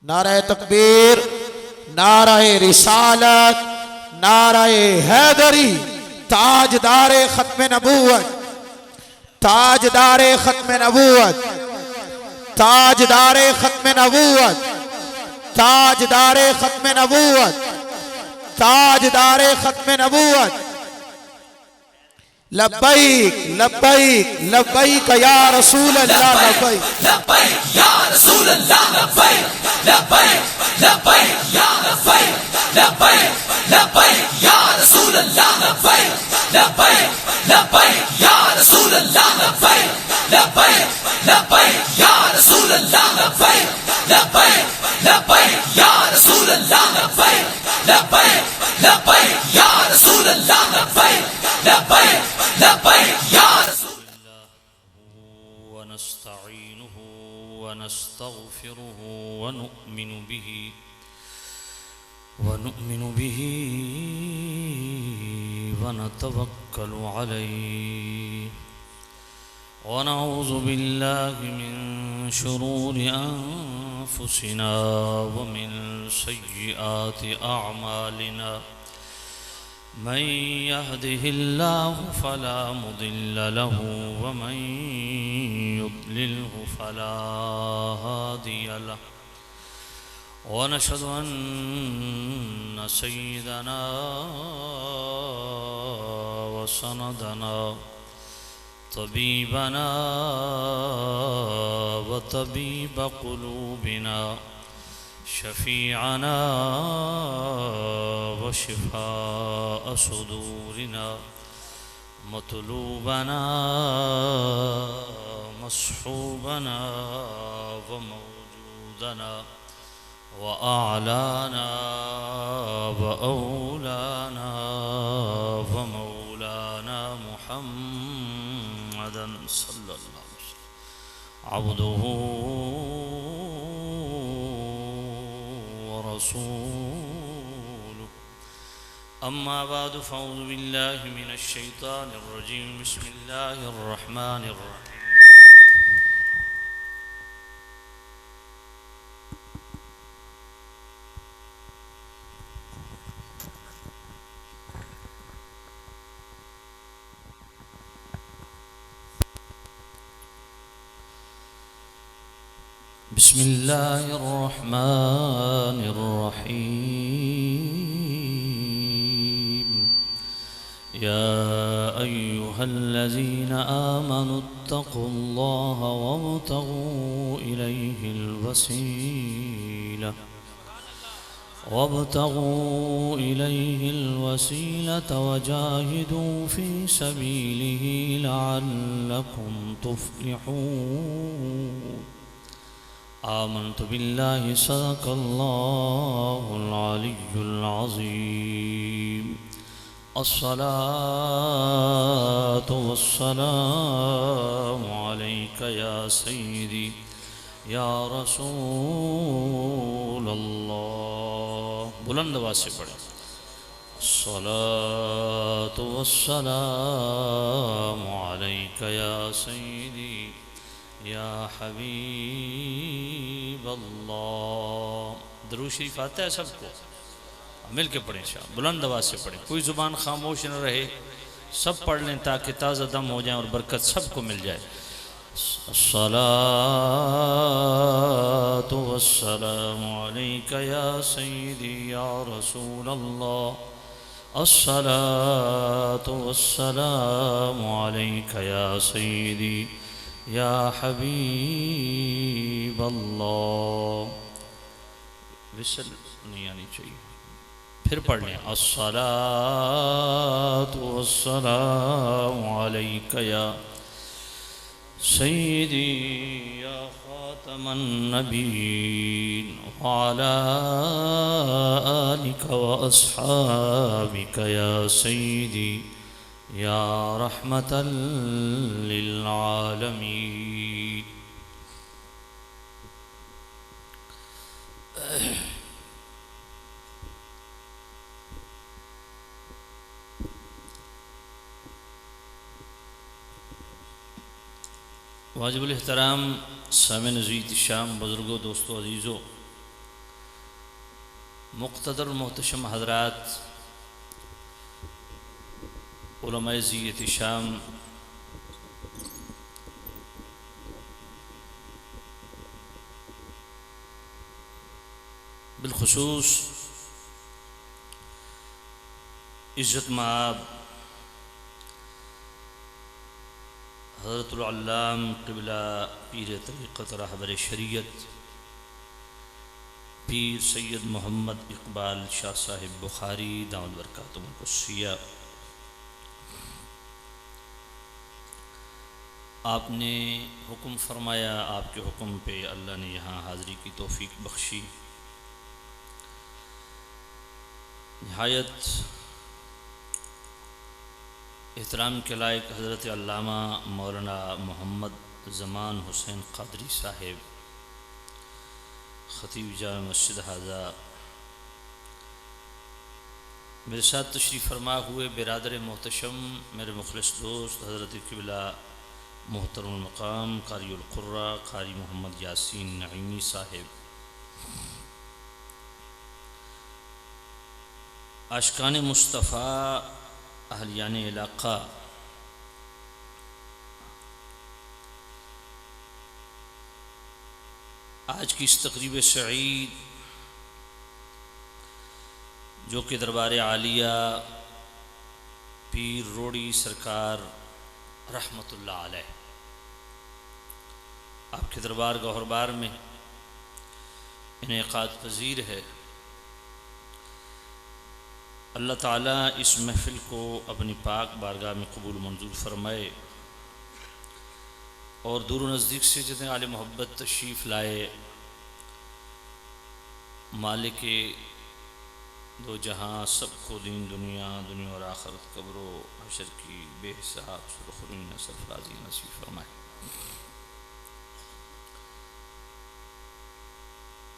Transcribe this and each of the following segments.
नारे तकबीर, नारे रिसालत, नारे हैदरी। ताजदारे खत्म नबूवत, ताजदारे खत्म नबूवत, ताजदारे खत्म नबूवत, ताजदारे खत्म नबूवत, ताजदारे खत्म नबूवत। लब्बैक लब्बैक लब्बैक या रसूल अल्लाह, लब्बैक लब्बैक या रसूल अल्लाह, लब्बैक लब्बैक लब्बैक या लब्बैक लब्बैक लब्बैक या रसूल अल्लाह, लब्बैक लब्बैक लब्बैक या रसूल अल्लाह, लब्बैक लब्बैक लब्बैक या रसूल अल्लाह, लब्बैक लब्बैक लब्बैक या रसूल अल्लाह, लब्बैक लब्बैक लब्बैक या रसूल अल्लाह, लब्बैक लब्बैक लब्बैक या रसूल अल्लाह। वनस्तईनुहु वनस्तगफिरुहु वनुअमिनु बिही वनतवक्कलु अलैहि वनऊज़ु बिल्लाहि मिन शुरूरि अनफुसिना वमिन सय्यिआति अअमालिना। मन यहदिहिल्लाहु फला मुदिल्ल लहु वमन युद्लिल्हु फला हादिय लहु। वनशहदु अन्न सय्यिदना व सनदना तबीबना व तबीब क़ुलूबिना शफ़ीअना व शिफ़ाअ सुदूरिना मतलूबना मस्हूबना व मौजूदना व आलाना व औलाना व मौलाना मुहम्मदन सल्लल्लाहु अलैहि वसल्लम अब्दुहु व रसूलुहु। अम्मा बादु फ़अऊज़ु बिल्लाहि मिनश शैतानिर रजीम। बिस्मिल्लाहिर रहमानिर रहीम। बिस्मिल्लाहिर रहमानिर रहीम। या अय्युहल्लज़ीना आमनुत्तक़ुल्लाहा वब्तग़ू इलैहिल वसीलता वजाहिदू फ़ी सबीलिही लअल्लकुम तुफ़्लिहून। आमन्तु बिल्लाहि सदक़ल्लाहुल अलिय्युल अज़ीम। अस्सलातु वस्सलामु अलैका या सय्यिदी या रसूलल्लाह। बुलंद आवाज़ से पढ़ें। अस्सलातु वस्सलामु अलैका या सय्यिदी या हबीब अल्लाह। दुरूद शरीफ आता है सबको, मिल के पढ़ें, शाह बुलंद आवाज़ से पढ़ें, कोई ज़ुबान खामोश न रहे, सब पढ़ लें ताकि ताज़ा दम हो जाए और बरकत सबको मिल जाए। अस्सलातु वस्सलामु अलैका या सय्यिदी या रसूल अल्लाह। अस्सलातु वस्सलामु अलैका या सय्यिदी या हबीब अल्लाह। विसल नहीं आनी चाहिए, फिर पढ़ लें। अस्सलातु वस्सलामु अलैका या सय्यिदी या ख़ातमन नबीय्यीन व अला आलिका व अस्हाबिका या सय्यिदी या रहमतल लिल आलमीन। वाजिबुल एहतराम सामिन अज़ीज़ शाम, बुज़ुर्गों, दोस्तों, अज़ीज़ों, मुक़्तदर मोहतशम हज़रात, उलमाए ज़ियत शाम, बिलखुसूस इज़्ज़त माब हज़रतुल अल्लाम क़िबला पीर तरीक़त रहबर शरीयत पीर सैयद मोहम्मद इकबाल शाह साहिब बुखारी दामद बरकातुहुल क़ुद्सिया, आपने हुक्म फरमाया, आपके हुक्म पे अल्लाह ने यहाँ हाज़री की तौफ़ीक बख्शी। निहायत एहतराम के लायक हज़रत अल्लामा मौलाना मोहम्मद ज़मान हुसैन क़ादरी साहिब ख़तीब जामे मस्जिद हाज़ा मेरे साथ तशरीफ़ फरमा हुए बिरादर मोहतशम मेरे मुखलिस दोस्त हज़रत क़िबला मोहतरम मकाम क़ारिउल क़ुर्रा क़ारी मोहम्मद यासीन नईमी साहिब, आशिक़ान मुस्तफ़ा अहलियान इलाक़ा, आज की इस तक़रीब सईद जो कि दरबार आलिया पीर रोड़ी सरकार रहमतुल्लाह अलैह आपके दरबार गौहरबार में इनेक़ाद पज़ीर है। अल्लाह ताला इस महफ़िल को अपनी पाक बारगाह में कबूल मंजूर फरमाए और दूर नज़दीक से जितने आले मोहब्बत तशरीफ़ लाए, मालिक दो जहाँ सबको दीन दुनिया और आखिरत कब्रो हशर की बेहिसाब सुरखरुईन सरफराज़ी नसीब फरमाए।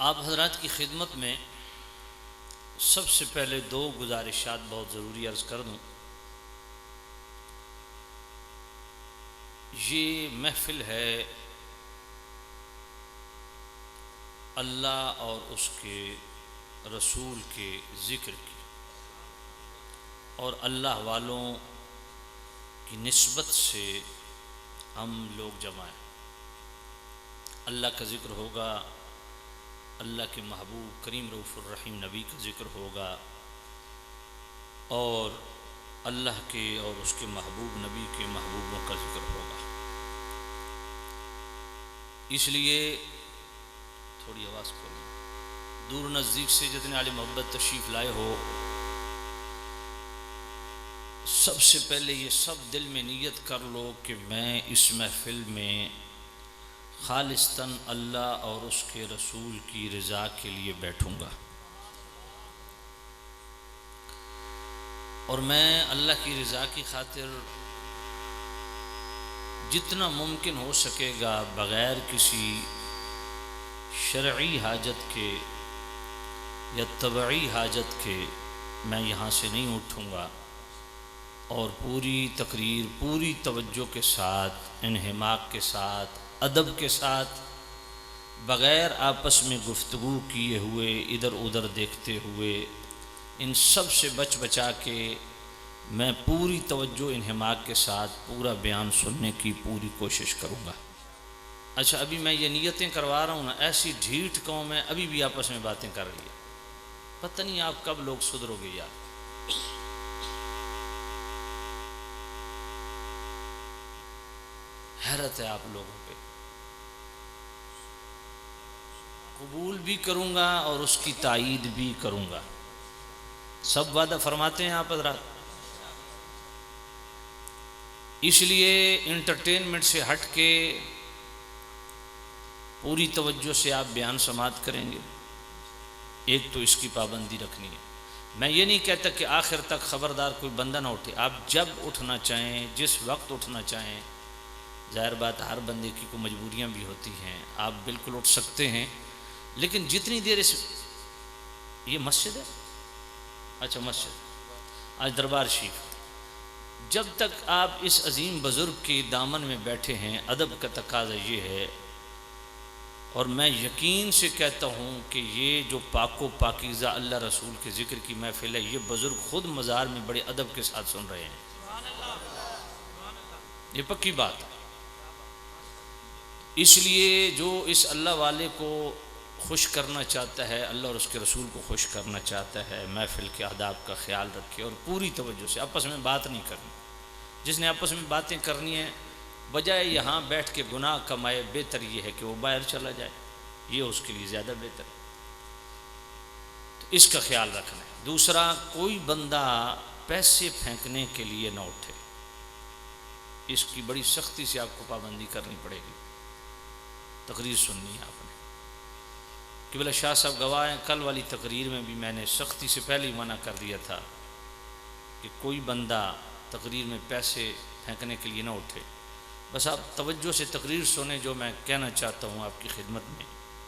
आप हज़रात की खिदमत में सबसे पहले दो गुजारिशात बहुत ज़रूरी अर्ज़ कर दूँ। ये महफ़िल है अल्लाह और उसके रसूल के ज़िक्र की और अल्लाह वालों की निस्बत से हम लोग जमा हैं। अल्लाह का ज़िक्र होगा, अल्लाह के महबूब करीम रऊफ़ुर रहीम नबी का ज़िक्र होगा और अल्लाह के और उसके महबूब नबी के महबूबों का ज़िक्र होगा। इसलिए थोड़ी आवाज़ खोलें, दूर नज़दीक से जितने आले मोहब्बत तशरीफ़ लाए हो, सबसे पहले ये सब दिल में नीयत कर लो कि मैं इस महफ़िल में खालिस्तन अल्लाह और उसके रसूल की रज़ा के लिए बैठूँगा और मैं अल्लाह की रज़ा की खातिर जितना मुमकिन हो सकेगा बग़ैर किसी शरई हाजत के या तबई हाजत के मैं यहाँ से नहीं उठूँगा और पूरी तकरीर पूरी तवज्जो के साथ, इन्हिमाक के साथ, अदब के साथ, बग़ैर आपस में गुफ्तगू किए हुए, इधर उधर देखते हुए, इन सब से बच बचा के मैं पूरी तवज्जो इन्हिमाक के साथ पूरा बयान सुनने की पूरी कोशिश करूँगा। अच्छा, अभी मैं ये नियतें करवा रहा हूँ ना, ऐसी ढीठ कौम है अभी भी आपस में बातें कर रही है, पता नहीं आप कब लोग सुधरोगे यार। हैरत है आप लोगों पे। कबूल भी करूँगा और उसकी तायीद भी करूँगा, सब वादा फरमाते हैं आप हज़रात। इसलिए इंटरटेनमेंट से हट के पूरी तवज्जो से आप बयान समात करेंगे। एक तो इसकी पाबंदी रखनी है। मैं ये नहीं कहता कि आखिर तक ख़बरदार कोई बंदा ना उठे, आप जब उठना चाहें, जिस वक्त उठना चाहें, ज़ाहिर बात हर बंदे की कोई मजबूरियाँ भी होती हैं, आप बिल्कुल उठ सकते हैं, लेकिन जितनी देर इस ये मस्जिद है, अच्छा मस्जिद, आज दरबार शरीफ, जब तक आप इस अजीम बुज़ुर्ग के दामन में बैठे हैं, अदब का तकाज़ा ये है और मैं यकीन से कहता हूँ कि ये जो पाको पाकीज़ा अल्लाह रसूल के ज़िक्र की महफिल है, ये बुज़ुर्ग ख़ुद मज़ार में बड़े अदब के साथ सुन रहे हैं। ये पक्की बात है। इसलिए जो इस अल्लाह वाले को खुश करना चाहता है, अल्लाह और उसके रसूल को खुश करना चाहता है, महफिल के आदाब का ख्याल रखे और पूरी तवज्जो से, आपस में बात नहीं करनी। जिसने आपस में बातें करनी है, बजाय यहाँ बैठ के गुनाह कमाए, बेहतर ये है कि वो बाहर चला जाए, ये उसके लिए ज़्यादा बेहतर है। तो इसका ख्याल रखना है। दूसरा, कोई बंदा पैसे फेंकने के लिए न उठे, इसकी बड़ी सख्ती से आपको पाबंदी करनी पड़ेगी। तकरीर सुननी है आपने कि बोला शाह साहब गवाह हैं, कल वाली तकरीर में भी मैंने सख्ती से पहले ही मना कर दिया था कि कोई बंदा तकरीर में पैसे फेंकने के लिए ना उठे। बस आप तवज्जो से तकरीर सुने, जो मैं कहना चाहता हूँ आपकी खिदमत में,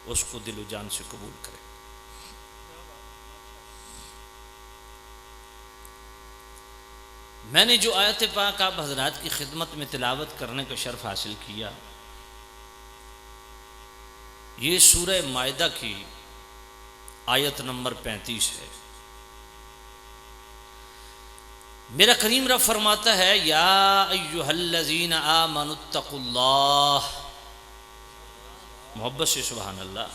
उसको दिलो जान से कबूल करें। मैंने जो आयत पाक आप हजरात की खिदमत में तिलावत करने का शर्फ हासिल किया, ये सूरह मायदा की आयत नंबर 35 है। मेरा करीम रब फरमाता है, या अय्युहल्लज़ीना आमनुत्तकुल्लाह, मोहब्बत से सुभान अल्लाह,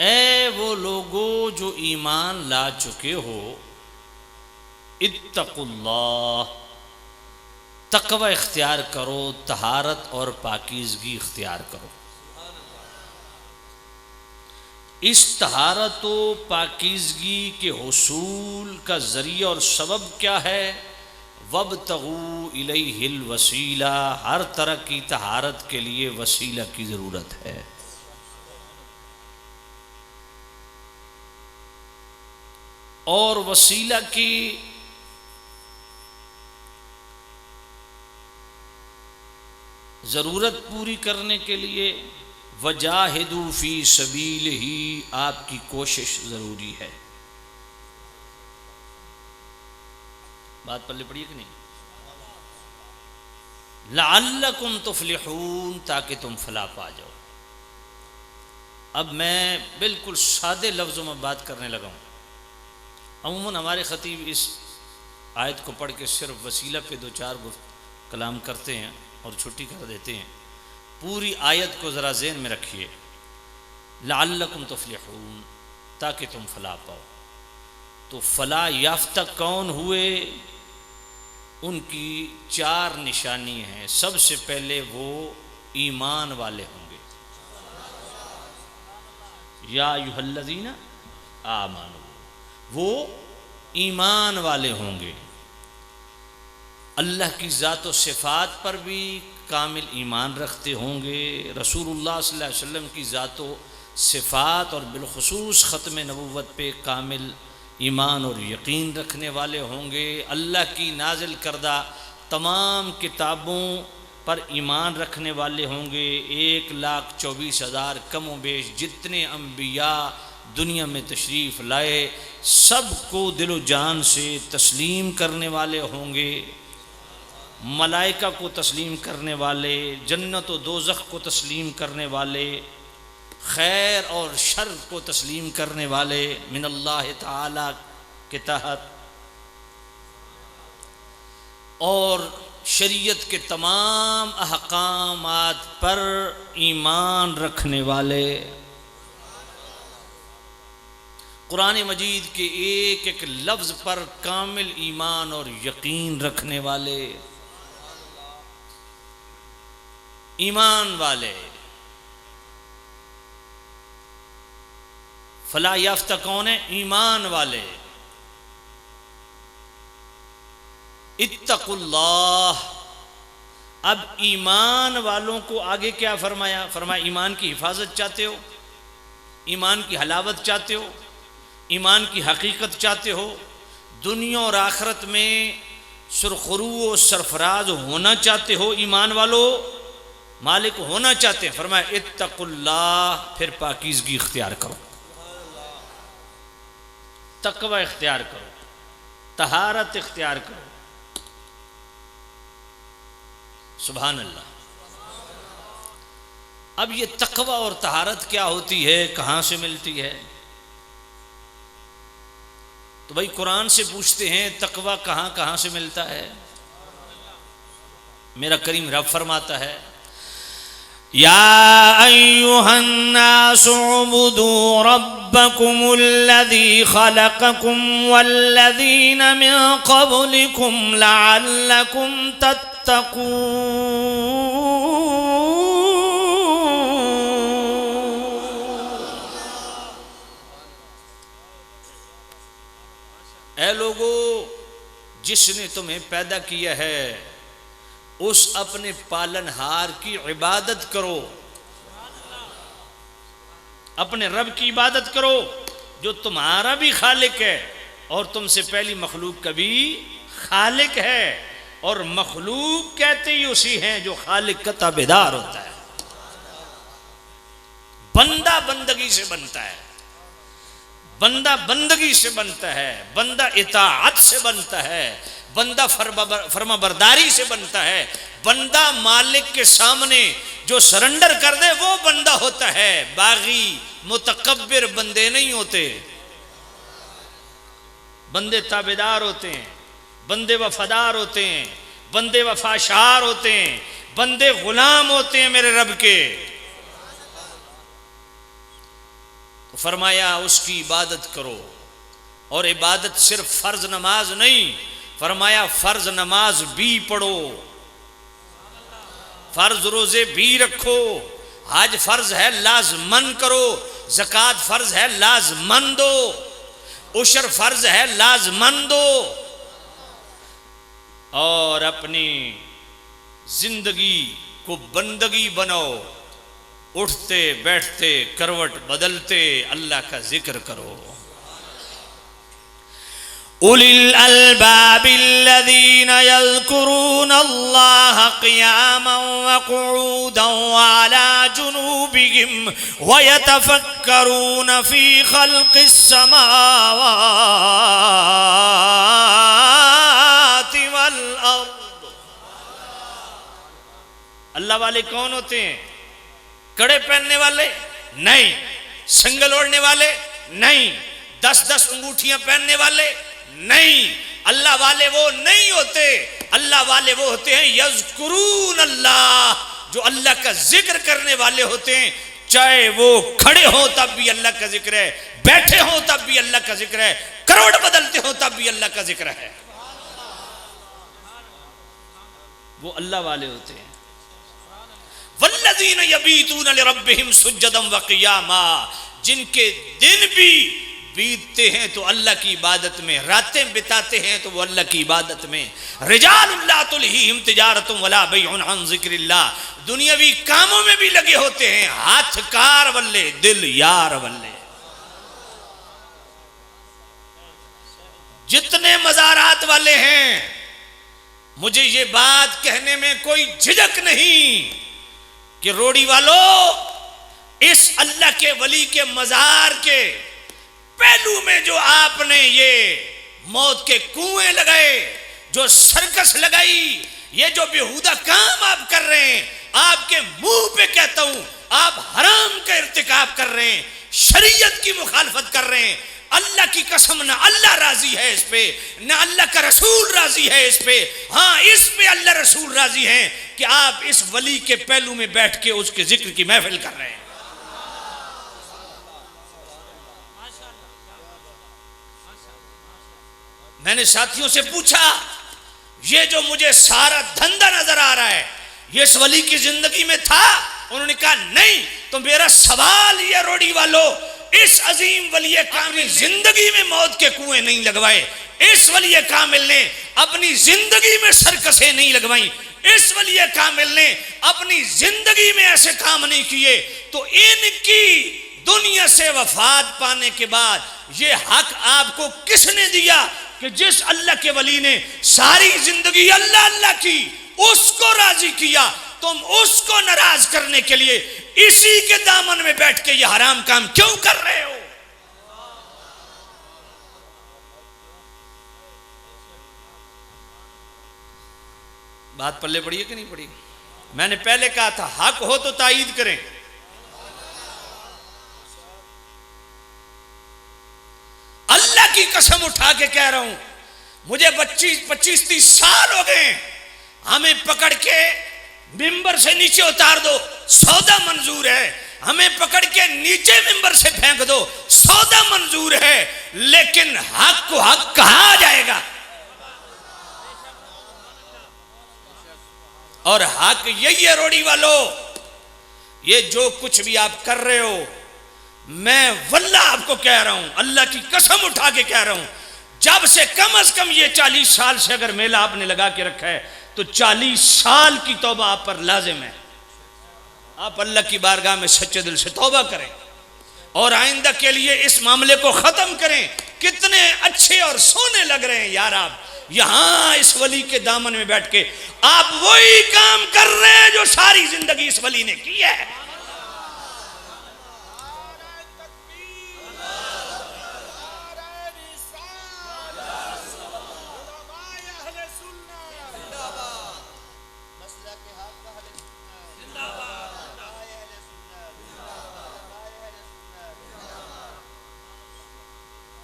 ए वो लोगो जो ईमान ला चुके हो, इत्तकुल्लाह, तकवा इख्तियार करो, तहारत और पाकीज़गी इख्तियार करो। इस तहारत व पाकीज़गी के हुसूल का ज़रिया और सबब क्या है? वब्तगू इलैहिल वसीला, हर तरह की तहारत के लिए वसीला की ज़रूरत है। और वसीला की ज़रूरत पूरी करने के लिए वजाहिदू फी सबील ही, आपकी कोशिश ज़रूरी है। बात पल्ले पड़ी है कि नहीं? लअल्लकुम तुफ्लिहून, ताकि तुम फलाह पा जाओ। अब मैं बिल्कुल सादे लफ्ज़ों में बात करने लगा हूँ। अमूमन हमारे ख़तीब इस आयत को पढ़ के सिर्फ वसीला पे दो चार कलाम करते हैं और छुट्टी कर देते हैं। पूरी आयत को ज़रा ज़हन में रखिए, लअल्लकुम तुफ्लिहून, ताकि तुम फलाह पाओ। तो फलाह याफ्ता कौन हुए? उनकी चार निशानी हैं। सबसे पहले वो ईमान वाले होंगे। या अय्युहल्लज़ीना आमनू, वो ईमान वाले होंगे। अल्लाह की ज़ात व सिफ़ात पर भी कामिल ईमान रखते होंगे। रसूलुल्लाह सल्लल्लाहु अलैहि वसल्लम की ज़ात व सिफ़ात और बिलखुसूस ख़त्म नबुव्वत पे कामिल ईमान और यकीन रखने वाले होंगे। अल्लाह की नाजिल करदा तमाम किताबों पर ईमान रखने वाले होंगे। 1,24,000 कम व बेश जितने अम्बिया दुनिया में तशरीफ़ लाए, सबको दिलो जान से तस्लीम करने वाले होंगे। मलाइका को तस्लीम करने वाले, जन्नत व दोज़ख को तस्लीम करने वाले, खैर और शर को तस्लीम करने वाले, मिनल्लाह ताला के तहत, और शरीयत के तमाम अहकामात पर ईमान रखने वाले, कुरान मजीद के एक एक लफ्ज़ पर कामिल ईमान और यकीन रखने वाले, ईमान वाले। फलाह याफ्ता कौन है? ईमान वाले। इत्तकुल्लाह। अब ईमान वालों को आगे क्या फरमाया? फरमाया ईमान की हिफाजत चाहते हो, ईमान की हलावत चाहते हो, ईमान की हकीकत चाहते हो, दुनिया और आखिरत में सुरखरू और सरफराज होना चाहते हो, ईमान वालों मालिक होना चाहते हैं, फरमाया इत्तकुल्लाह, फिर पाकीज़गी इख्तियार करो, तकवा इख्तियार करो, तहारत इख्तियार करो। सुभान अल्लाह। अब ये तकवा और तहारत क्या होती है, कहां से मिलती है? तो भाई कुरान से पूछते हैं तकवा कहां कहां से मिलता है? मेरा करीम रब फरमाता है, या अय्युहन्नासु उबुदू रब्बकुमुल्लज़ी खलक़कुम वल्लज़ीना मिन क़ब्लिकुम लअल्लकुम तत्तक़ून। ऐ लोगो, जिसने तुम्हें पैदा किया है उस अपने पालनहार की इबादत करो, अपने रब की इबादत करो जो तुम्हारा भी खालिक है और तुमसे पहली मखलूक का भी खालिक है। और मखलूक कहते ही उसी हैं जो खालिक का ताबेदार होता है। बंदा बंदगी से बनता है, बंदा बंदगी से बनता है, बंदा इताअत से बनता है, बंदा फरमाबरदारी से बनता है। बंदा मालिक के सामने जो सरेंडर कर दे वो बंदा होता है। बागी मुतकब्बिर बंदे नहीं होते, बंदे ताबेदार होते हैं, बंदे वफादार होते हैं, बंदे वफाशार होते हैं, बंदे गुलाम होते हैं मेरे रब के। तो फरमाया उसकी इबादत करो, और इबादत सिर्फ फर्ज नमाज नहीं, फरमाया फर्ज नमाज भी पढ़ो, फर्ज रोजे भी रखो, हज फर्ज है लाजमन करो, ज़कात फर्ज है लाजमन दो, उशर फर्ज है लाजमन दो, और अपनी जिंदगी को बंदगी बनाओ। उठते बैठते करवट बदलते अल्लाह का जिक्र करो। उलिल अल्बाबिल्लज़ीना यज़्कुरूनल्लाह क़ियामन व क़ुऊदन व अला जुनूबिहिम व यतफ़क्करून फ़ी ख़ल्क़िस समावाति वल अर्द। अल्लाह वाले कौन होते हैं? कड़े पहनने वाले नहीं, संगल ओढ़ने वाले नहीं, 10-10 अंगूठियां पहनने वाले नहीं। अल्लाह वाले वो नहीं होते। अल्लाह वाले वो होते हैं यज़्कुरून अल्लाह, जो अल्लाह का जिक्र करने वाले होते हैं। चाहे वो खड़े हो तब भी अल्लाह का जिक्र है, बैठे हो तब भी अल्लाह का जिक्र है, करोड़ बदलते हो तब भी अल्लाह का जिक्र है। वो अल्लाह वाले होते हैं। वल्लज़ीना यबीतूना लिरब्बिहिम सुज्जदन व क़ियामा, जिनके दिन भी बीतते हैं तो अल्लाह की इबादत में, रातें बिताते हैं तो वो अल्लाह की इबादत में। रिजालुन ला तुल्हीहिम तिजारतुन वला बैउन अन ज़िक्रिल्लाह, दुनियावी कामों में भी लगे होते हैं, हाथ कार वल्ले दिल यार वल्ले। जितने मज़ारात वाले हैं, मुझे ये बात कहने में कोई झिझक नहीं कि रोड़ी वालों, इस अल्लाह के वली के मजार के पहलू में जो आपने ये मौत के कुएं लगाए, जो सर्कस लगाई, ये जो बेहुदा काम आप कर रहे हैं, आपके मुंह पे कहता हूं आप हराम का इर्तिकाब कर रहे हैं, शरीयत की मुखालफत कर रहे हैं। अल्लाह की कसम, ना अल्लाह राजी है इस पे, ना अल्लाह का रसूल राजी है इस पे। हाँ, इस पे अल्लाह रसूल राजी हैं कि आप इस वली के पहलू में बैठ के उसके जिक्र की महफिल कर रहे हैं। मैंने साथियों से पूछा, ये जो मुझे सारा धंधा नजर आ रहा है, ये इस वली की जिंदगी में था? उन्होंने कहा नहीं। तो मेरा सवाल ये रोड़ी वालों, इस अजीम वली कामिल जिंदगी में मौत के कुएं नहीं लगवाए, इस वली कामिल ने अपनी जिंदगी में सरकसें नहीं लगवाई, इस वली कामिल ने अपनी जिंदगी में ऐसे काम नहीं किए, तो इनकी दुनिया से वफात पाने के बाद ये हक आपको किसने दिया कि जिस अल्लाह के वली ने सारी जिंदगी अल्लाह अल्लाह की, उसको राजी किया, तुम उसको नाराज करने के लिए इसी के दामन में बैठ के ये हराम काम क्यों कर रहे हो? बात पल्ले पड़ी है कि नहीं पड़ी? मैंने पहले कहा था हक हो तो तायीद करें, की कसम उठा के कह रहा हूं, मुझे 25-30 साल हो गए, हमें पकड़ के मिंबर से नीचे उतार दो, सौदा मंजूर है। हमें पकड़ के नीचे मिंबर से फेंक दो, सौदा मंजूर है, लेकिन हक को हक कहा जाएगा। और हक यही है रोड़ी वालों, ये जो कुछ भी आप कर रहे हो, मैं वल्लाह आपको कह रहा हूं, अल्लाह की कसम उठा के कह रहा हूं, जब से कम ये 40 साल से अगर मेला आपने लगा के रखा है तो 40 साल की तौबा आप पर लाजिम है। आप अल्लाह की बारगाह में सच्चे दिल से तौबा करें और आइंदा के लिए इस मामले को खत्म करें। कितने अच्छे और सोने लग रहे हैं यार, आप यहां इस वली के दामन में बैठ के आप वही काम कर रहे हैं जो सारी जिंदगी इस वली ने किया है।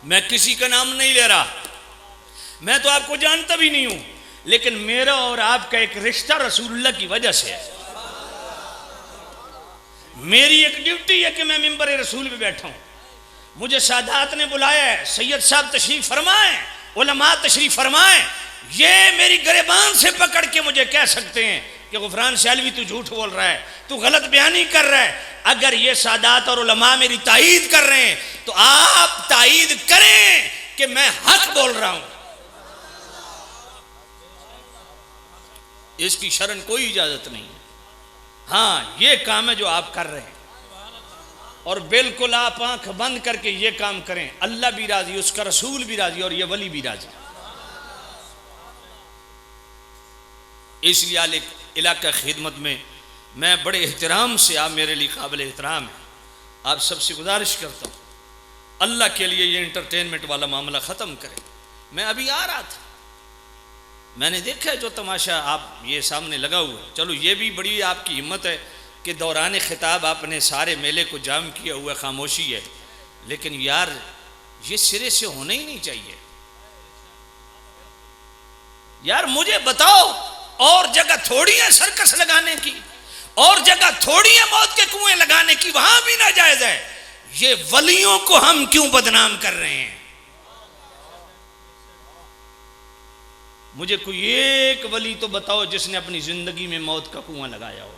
मैं किसी का नाम नहीं ले रहा, मैं तो आपको जानता भी नहीं हूं, लेकिन मेरा और आपका एक रिश्ता रसूलुल्लाह की वजह से है। मेरी एक ड्यूटी है कि मैं मिंबर रसूल पे बैठा हूं। मुझे सादात ने बुलाया है, सैयद साहब तशरीफ फरमाएं, उलमा तशरीफ फरमाएं, ये मेरी गिरबान से पकड़ के मुझे कह सकते हैं कि गुफरान सियालवी तू झूठ बोल रहा है, तू गलत बयानी कर रहा है। अगर ये सादात और उलमा मेरी तायीद कर रहे हैं तो आप तायीद करें कि मैं हक बोल रहा हूं। इसकी शरण कोई इजाजत नहीं है। हाँ, ये काम है जो आप कर रहे हैं, और बिल्कुल आप आंख बंद करके ये काम करें, अल्लाह भी राजी, उसका रसूल भी राजी और ये वली भी राजी। इसलिए इलाका खिदमत में मैं बड़े एहतराम से, आप मेरे लिए काबिल एहतराम है, आप सबसे गुजारिश करता हूँ अल्लाह के लिए ये इंटरटेनमेंट वाला मामला ख़त्म करें। मैं अभी आ रहा था, मैंने देखा है जो तमाशा आप ये सामने लगा हुआ है। चलो ये भी बड़ी आपकी हिम्मत है कि दौरान खिताब आपने सारे मेले को जाम किया हुआ, खामोशी है, लेकिन यार ये सिरे से होना ही नहीं चाहिए। यार मुझे बताओ, और जगह थोड़ी है सर्कस लगाने की, और जगह थोड़ी है मौत के कुएं लगाने की, वहां भी ना जायज है। ये वलियों को हम क्यों बदनाम कर रहे हैं? मुझे कोई एक वली तो बताओ जिसने अपनी जिंदगी में मौत का कुआं लगाया हो।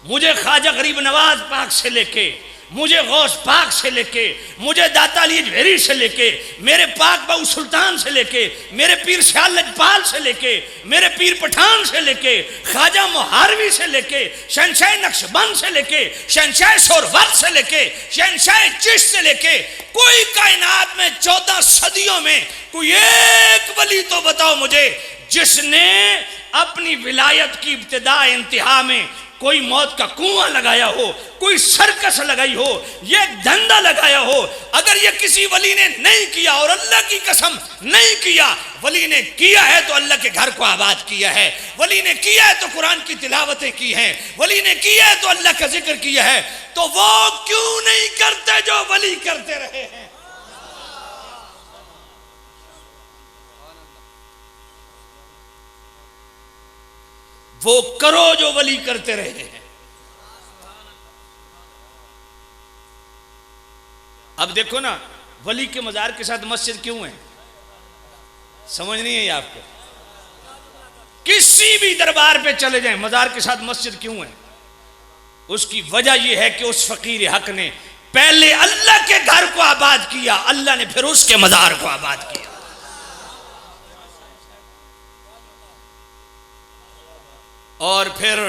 मुझे ख्वाजा गरीब नवाज पाक से लेके, मुझे गौस पाक से लेके, मुझे दाता अली झवेरी से लेके, मेरे पाक बाऊ सुल्तान से लेके, मेरे पीर श्याल लजपाल से लेके, मेरे पीर पठान से लेके, ख्वाजा मुहारवी से लेके, शहनशाह नक्शबंद से लेके, शहनशाह शोरवर्द से लेके, शहनशाह चिश्त से लेके, कोई कायनात में 14 सदियों में कोई एक वली तो बताओ मुझे जिसने अपनी विलायत की इब्तिदा इंतहा में कोई मौत का कुआं लगाया हो, कोई सर्कस लगाई हो, ये धंधा लगाया हो। अगर ये किसी वली ने नहीं किया, और अल्लाह की कसम नहीं किया, वली ने किया है तो अल्लाह के घर को आबाद किया है, वली ने किया है तो कुरान की तिलावतें की हैं, वली ने किया है तो अल्लाह का जिक्र किया है, तो वो क्यों नहीं करते जो वली करते रहे हैं? वो करो जो वली करते रहे हैं। अब देखो ना, वली के मजार के साथ मस्जिद क्यों है? समझ नहीं है आपको? किसी भी दरबार पे चले जाएं, मजार के साथ मस्जिद क्यों है? उसकी वजह यह है कि उस फकीर हक ने पहले अल्लाह के घर को आबाद किया, अल्लाह ने फिर उसके मजार को आबाद किया। और फिर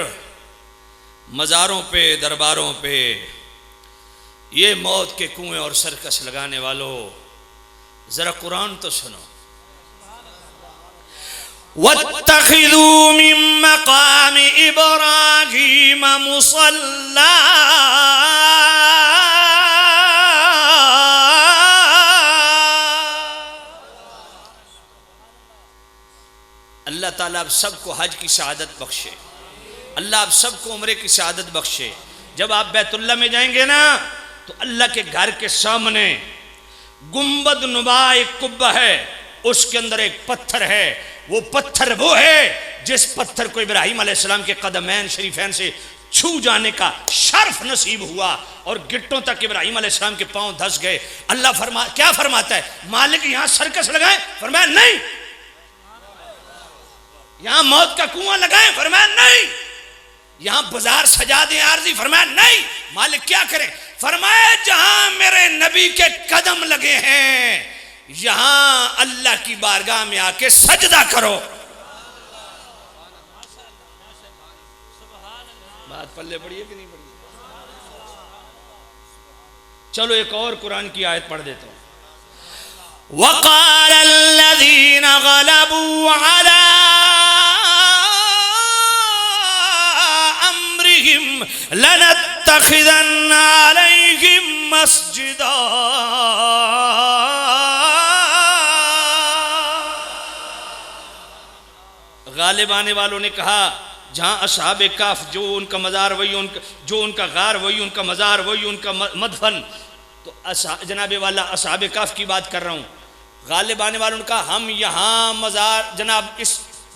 मज़ारों पे, दरबारों पे ये मौत के कुएं और सर्कस लगाने वालों, जरा कुरान तो सुनो। वत्तखिज़ू मिन मक़ाम इब्राहीम मुसल्ला, अल्लाह ताला आप सबको हज की शहादत बख्शे, अल्लाह आप सबको उम्रे की शहादत बख्शे। जब आप बैतुल्लाह में जाएंगे ना तो अल्लाह के घर के सामने गुंबद नुमा एक कुब्बा है, उसके अंदर एक पत्थर है। वो पत्थर वो है जिस पत्थर को इब्राहिम अलैहिस्सलाम के कदमैन शरीफैन से छू जाने का शर्फ नसीब हुआ और गिट्टों तक इब्राहिम अलैहिस्सलाम के पांव धस गए। अल्लाह क्या फरमाता है, मालिक यहां सर्कस लगाए? फरमाया नहीं। यहां मौत का कुआं लगाए? फरमाया नहीं। यहां बाजार सजा दें आरजी? फरमाया नहीं। मालिक क्या करें? फरमाया जहां मेरे नबी के कदम लगे हैं यहां अल्लाह की बारगाह में आके सजदा करो। बात पल्ले पड़ी है कि नहीं पड़ी? चलो एक और कुरान की आयत पढ़ देता हूं। वक़ाल अल्लज़ीना ग़लबू अला अम्रिहिम लनत्तखिज़न्ना अलैहिम मस्जिदा। गालिब आने वालों ने कहा जहां असहाबे काफ जो उनका मज़ार वही उनका, जो उनका गार वही उनका मज़ार वही उनका मदफन। तो जनाबे वाला असहाबे काफ की बात कर रहा हूं। गालिब आने वालों ने कहा हम यहां मज़ार जनाब इस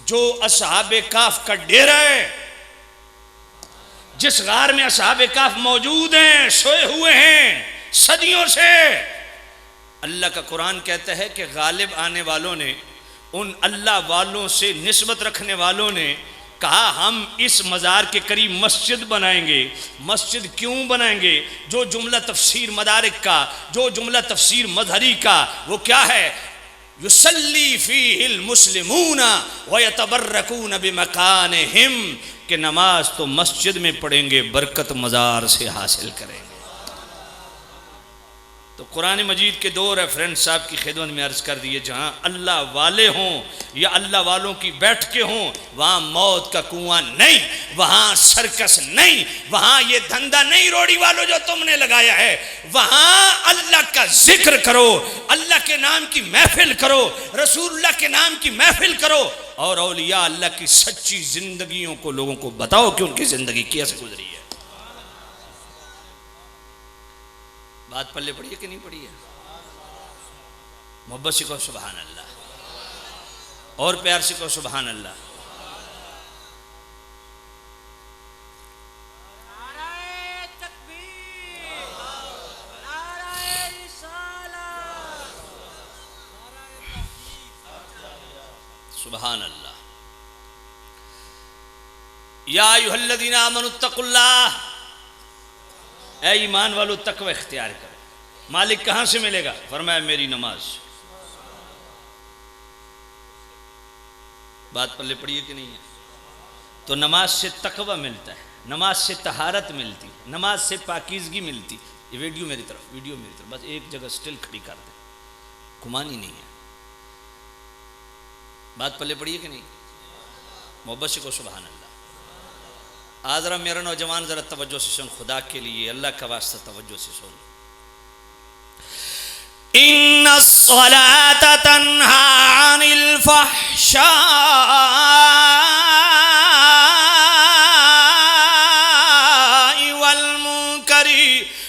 जो असहाबे काफ का डेरा है, जिस गार में असहाबे काफ मौजूद हैं, सोए हुए हैं सदियों से, अल्लाह का कुरान कहता है कि गालिब आने वालों ने, उन अल्लाह वालों से निस्बत रखने वालों ने कहा हम इस मज़ार के करीब मस्जिद बनाएंगे। मस्जिद क्यों बनाएंगे? जो जुमला तफसीर मदारिक का, जो जुमला तफसीर मजहरी का, वो क्या है? युसल्ली फीहिल मुस्लिमूना व यतबर्रकून बिमकानिहिम, कि नमाज तो मस्जिद में पढ़ेंगे, बरकत मज़ार से हासिल करेंगे। तो कुरान मजीद के दो रेफरेंस साहब की खिदमत में अर्ज कर दिए, जहाँ अल्लाह वाले हों या अल्लाह वालों की बैठकें हों वहाँ मौत का कुआं नहीं, वहाँ सर्कस नहीं, वहाँ ये धंधा नहीं रोड़ी वालों जो तुमने लगाया है। वहाँ अल्लाह का जिक्र करो, अल्लाह के नाम की महफिल करो, रसूलुल्लाह के नाम की महफिल करो और औलिया अल्लाह की सच्ची जिंदगियों को लोगों को बताओ कि उनकी जिंदगी कैसे गुजरी है। बात पल्ले पड़ी है कि नहीं पड़ी है? मोहब्बत से कहो सुभान अल्लाह और प्यार से कहो सुभान अल्लाह। सुभान अल्लाह। या अय्युहल्लज़ीना आमनुत्तकुल्लाह, ऐ ईमान वालों तकवा इख्तियार करो। मालिक कहां से मिलेगा? फरमाया मेरी नमाज। बात पल्ले पड़ी है कि नहीं है? तो नमाज से तकवा मिलता है, नमाज से तहारत मिलती, नमाज से पाकीज़गी मिलती। ये वीडियो मेरी तरफ बस एक जगह स्टिल खड़ी कर दे, घुमानी नहीं है। बात पल्ले पड़ी है कि नहीं? मोहब्बत से को सुभान अल्लाह। आज जरा मेरा नौजवान जरा तवज्जो से सुन, खुदा के लिए अल्लाह का वास्ता तवज्जो से सुन। इन्नस्सलात तन्हा अनिल फहशाई वल मुनकरी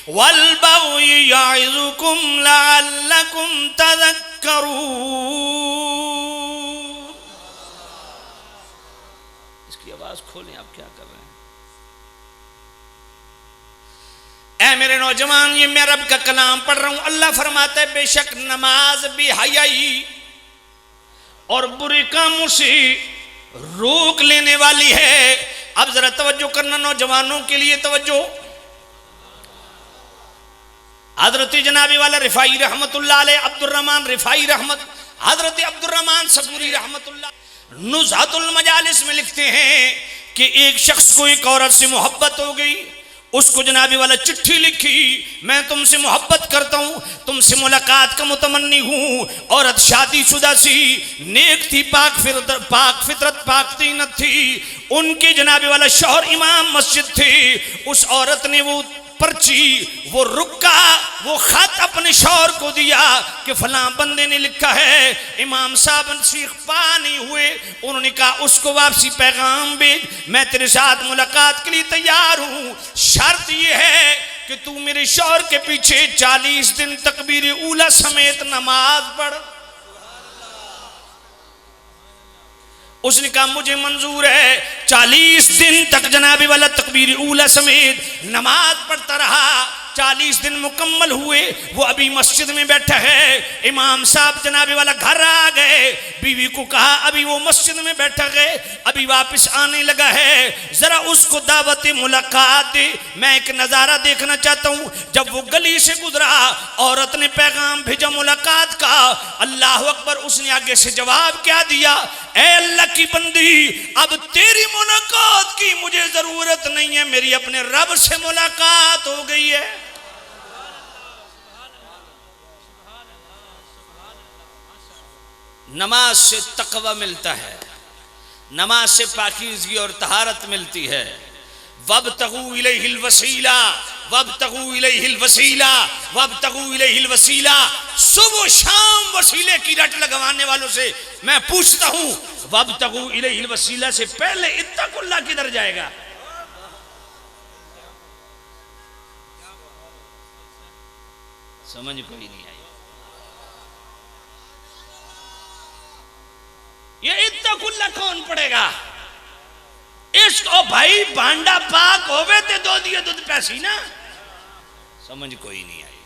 वल बग़yi यइज़ुकुम लअल्लकुम तज़क्करून। इसकी आवाज खोलें, आप क्या कर रहे हैं? ऐ मेरे नौजवान, ये मैं रब का कलाम पढ़ रहा हूं। अल्लाह फरमाता है बेशक नमाज भी हयाई और बुरे कामों से रोक लेने वाली है। अब जरा तवज्जो करना नौजवानों के लिए, तवज्जो। हजरत जनाबी वाला रिफाई रहमतुल्लाह अलैह, अब्दुर्रहमान रिफाई रहमत, हजरत अब्दुर्रहमान सबूरी रहमतुल्लाह नुज़हतुल मजालिस में लिखते हैं कि एक शख्स को एक औरत से मोहब्बत हो गई। उसको जनाबी वाला चिट्ठी लिखी, मैं तुमसे मोहब्बत करता हूँ, तुमसे मुलाकात का मुतमन्नी हूँ। औरत शादीशुदा सी, नेक थी, पाक फितरत, पाक दीनत थी। उनके जनाबी वाला शौहर इमाम मस्जिद थे। उस औरत ने वो पर्ची, वो रुक्का, वो खत अपने शौहर को दिया कि फलां बंदे ने लिखा है, इमाम साहब सीख पा नहीं हुए। उन्होंने कहा उसको वापसी पैगाम भेज, मैं तेरे साथ मुलाकात के लिए तैयार हूँ। शर्त ये है कि तू मेरे शौहर के पीछे 40 दिन तकबीर ऊला समेत नमाज पढ़। उसने कहा मुझे मंजूर है। 40 दिन तक जनाबे वाला तकबीर ऊला समेत नमाज पढ़ता रहा। 40 दिन मुकम्मल हुए, वो अभी मस्जिद में बैठा है। इमाम साहब जनाबे वाला घर आ गए, बीवी को कहा अभी वो मस्जिद में बैठा गए, अभी वापस आने लगा है, जरा उसको दावत मुलाकात दे, मैं एक नज़ारा देखना चाहता हूँ। जब वो गली से गुजरा, औरत ने पैगाम भेजा मुलाकात का। अल्लाह अकबर, उसने आगे से जवाब क्या दिया, ए अल्लाह की बंदी, अब तेरी मुलाकात की मुझे जरूरत नहीं है, मेरी अपने रब से मुलाकात हो गई है। नमाज से तकवा मिलता है, नमाज से पाकीज़गी और तहारत मिलती है। वब्तगू इलैहिल वसीला, वब्तगू इलैहिल वसीला, वब्तगू इलैहिल वसीला। सुबह शाम वसीले की रट लगवाने वालों से मैं पूछता हूं, वब्तगू इलैहिल वसीला से पहले इत्तकुल्लाह किधर जाएगा? समझ कोई नहीं आई। ये इत्तकुल्लाह कौन पड़ेगा? इसको भाई भांडा पाक होवे ते दो दिए दूध पैसी ना, समझ कोई नहीं आई।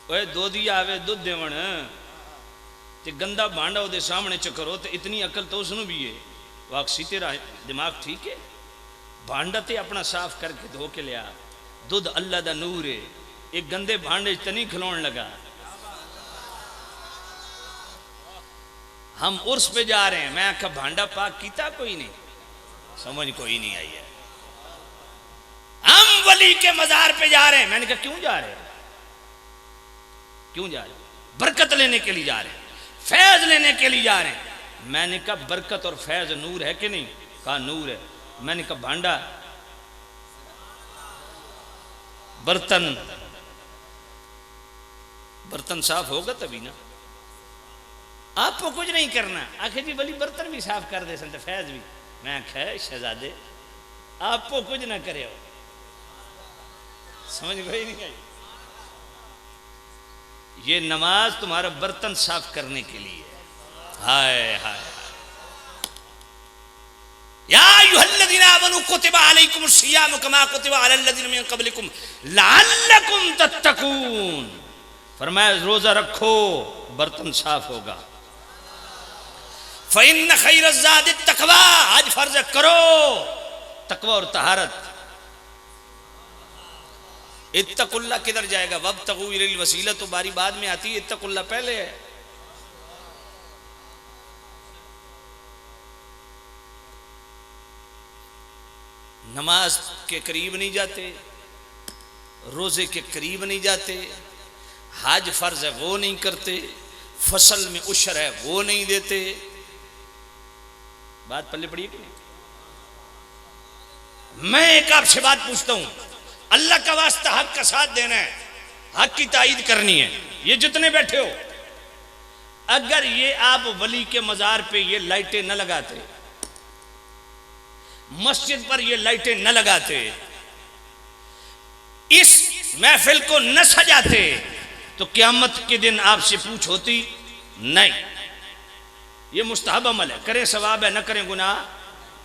ओए दो दिया आवे दूध देवण ते गंदा भांडा ओदे सामने च करो ते इतनी अकल तो उसनु भी है। वाकसी तेरा दिमाग ठीक है? भांडा ते अपना साफ करके धो के लिया, दूध अल्लाह दा नूर है, एक गंदे भांडे च नहीं खिलौन लगा। हम उर्स पे जा रहे हैं, मैं आखा भांडा पाक कीता कोई नहीं, समझ कोई नहीं आई है। हम वली के मजार पे जा रहे हैं, मैंने कहा क्यों जा रहे हैं? क्यों जा रहे हैं? बरकत लेने के लिए जा रहे हैं, फैज लेने के लिए जा रहे हैं। मैंने कहा बरकत और फैज नूर है कि नहीं? कहा नूर है। मैंने कहा भांडा बर्तन, बर्तन साफ होगा तभी ना, आपको कुछ नहीं करना। आखिर जी वली बर्तन भी साफ कर दे संत फैज भी। मैं आखा शहजादे आपको कुछ ना करे हो, समझ कोई नहीं आई। ये नमाज तुम्हारा बर्तन साफ करने के लिए है। हाय हाय, या अय्युहल्लज़ीना आमनू कुतिबा अलैकुमुस सियामु कमा कुतिबा अलल्लज़ीना मिन क़ब्लिकुम लअल्लकुम तत्तकून। फरमाया रोजा रखो, बर्तन साफ होगा। फ़इन्न खैरज़ ज़ादित तक़वा, आज फर्ज करो तकवा और तहारत। इत्तकुल्लाह किधर जाएगा? वब्तगू इलैल वसीला तो बारी बाद में आती है, इत्तकुल्लाह पहले है। नमाज के करीब नहीं जाते, रोजे के करीब नहीं जाते, हज फर्ज है वो नहीं करते, फसल में उशर है वो नहीं देते। बात पल्ले पड़ी कि नहीं? मैं एक आपसे बात पूछता हूं, अल्लाह का वास्ता हक का साथ देना है, हक की तायीद करनी है। ये जितने बैठे हो, अगर ये आप वली के मजार पे ये लाइटें न लगाते, मस्जिद पर ये लाइटें न लगाते, इस महफिल को न सजाते, तो क़यामत के दिन आपसे पूछ होती नहीं। ये मुस्तहब अमल है, करें सवाब है, न करें गुनाह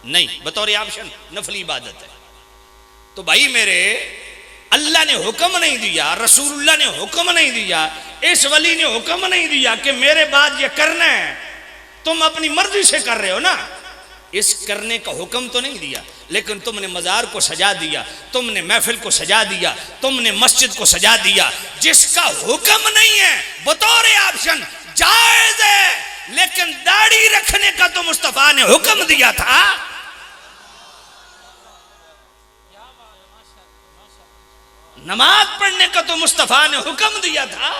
नहीं, बतौर ऑप्शन नफली इबादत है। तो भाई मेरे, अल्लाह ने हुक्म नहीं दिया, रसूलुल्लाह ने हुक्म नहीं दिया, इस वली ने हुक्म नहीं दिया कि मेरे बाद ये करना है, तुम अपनी मर्जी से कर रहे हो ना, इस करने का हुक्म तो नहीं दिया। लेकिन तुमने मजार को सजा दिया, तुमने महफिल को सजा दिया, तुमने मस्जिद को सजा दिया। जिसका हुक्म नहीं है बतौर ऑप्शन जायज है, लेकिन दाढ़ी रखने का तो मुस्तफा ने हुक्म दिया था। नमाज पढ़ने का तो मुस्तफा ने हुक्म दिया था,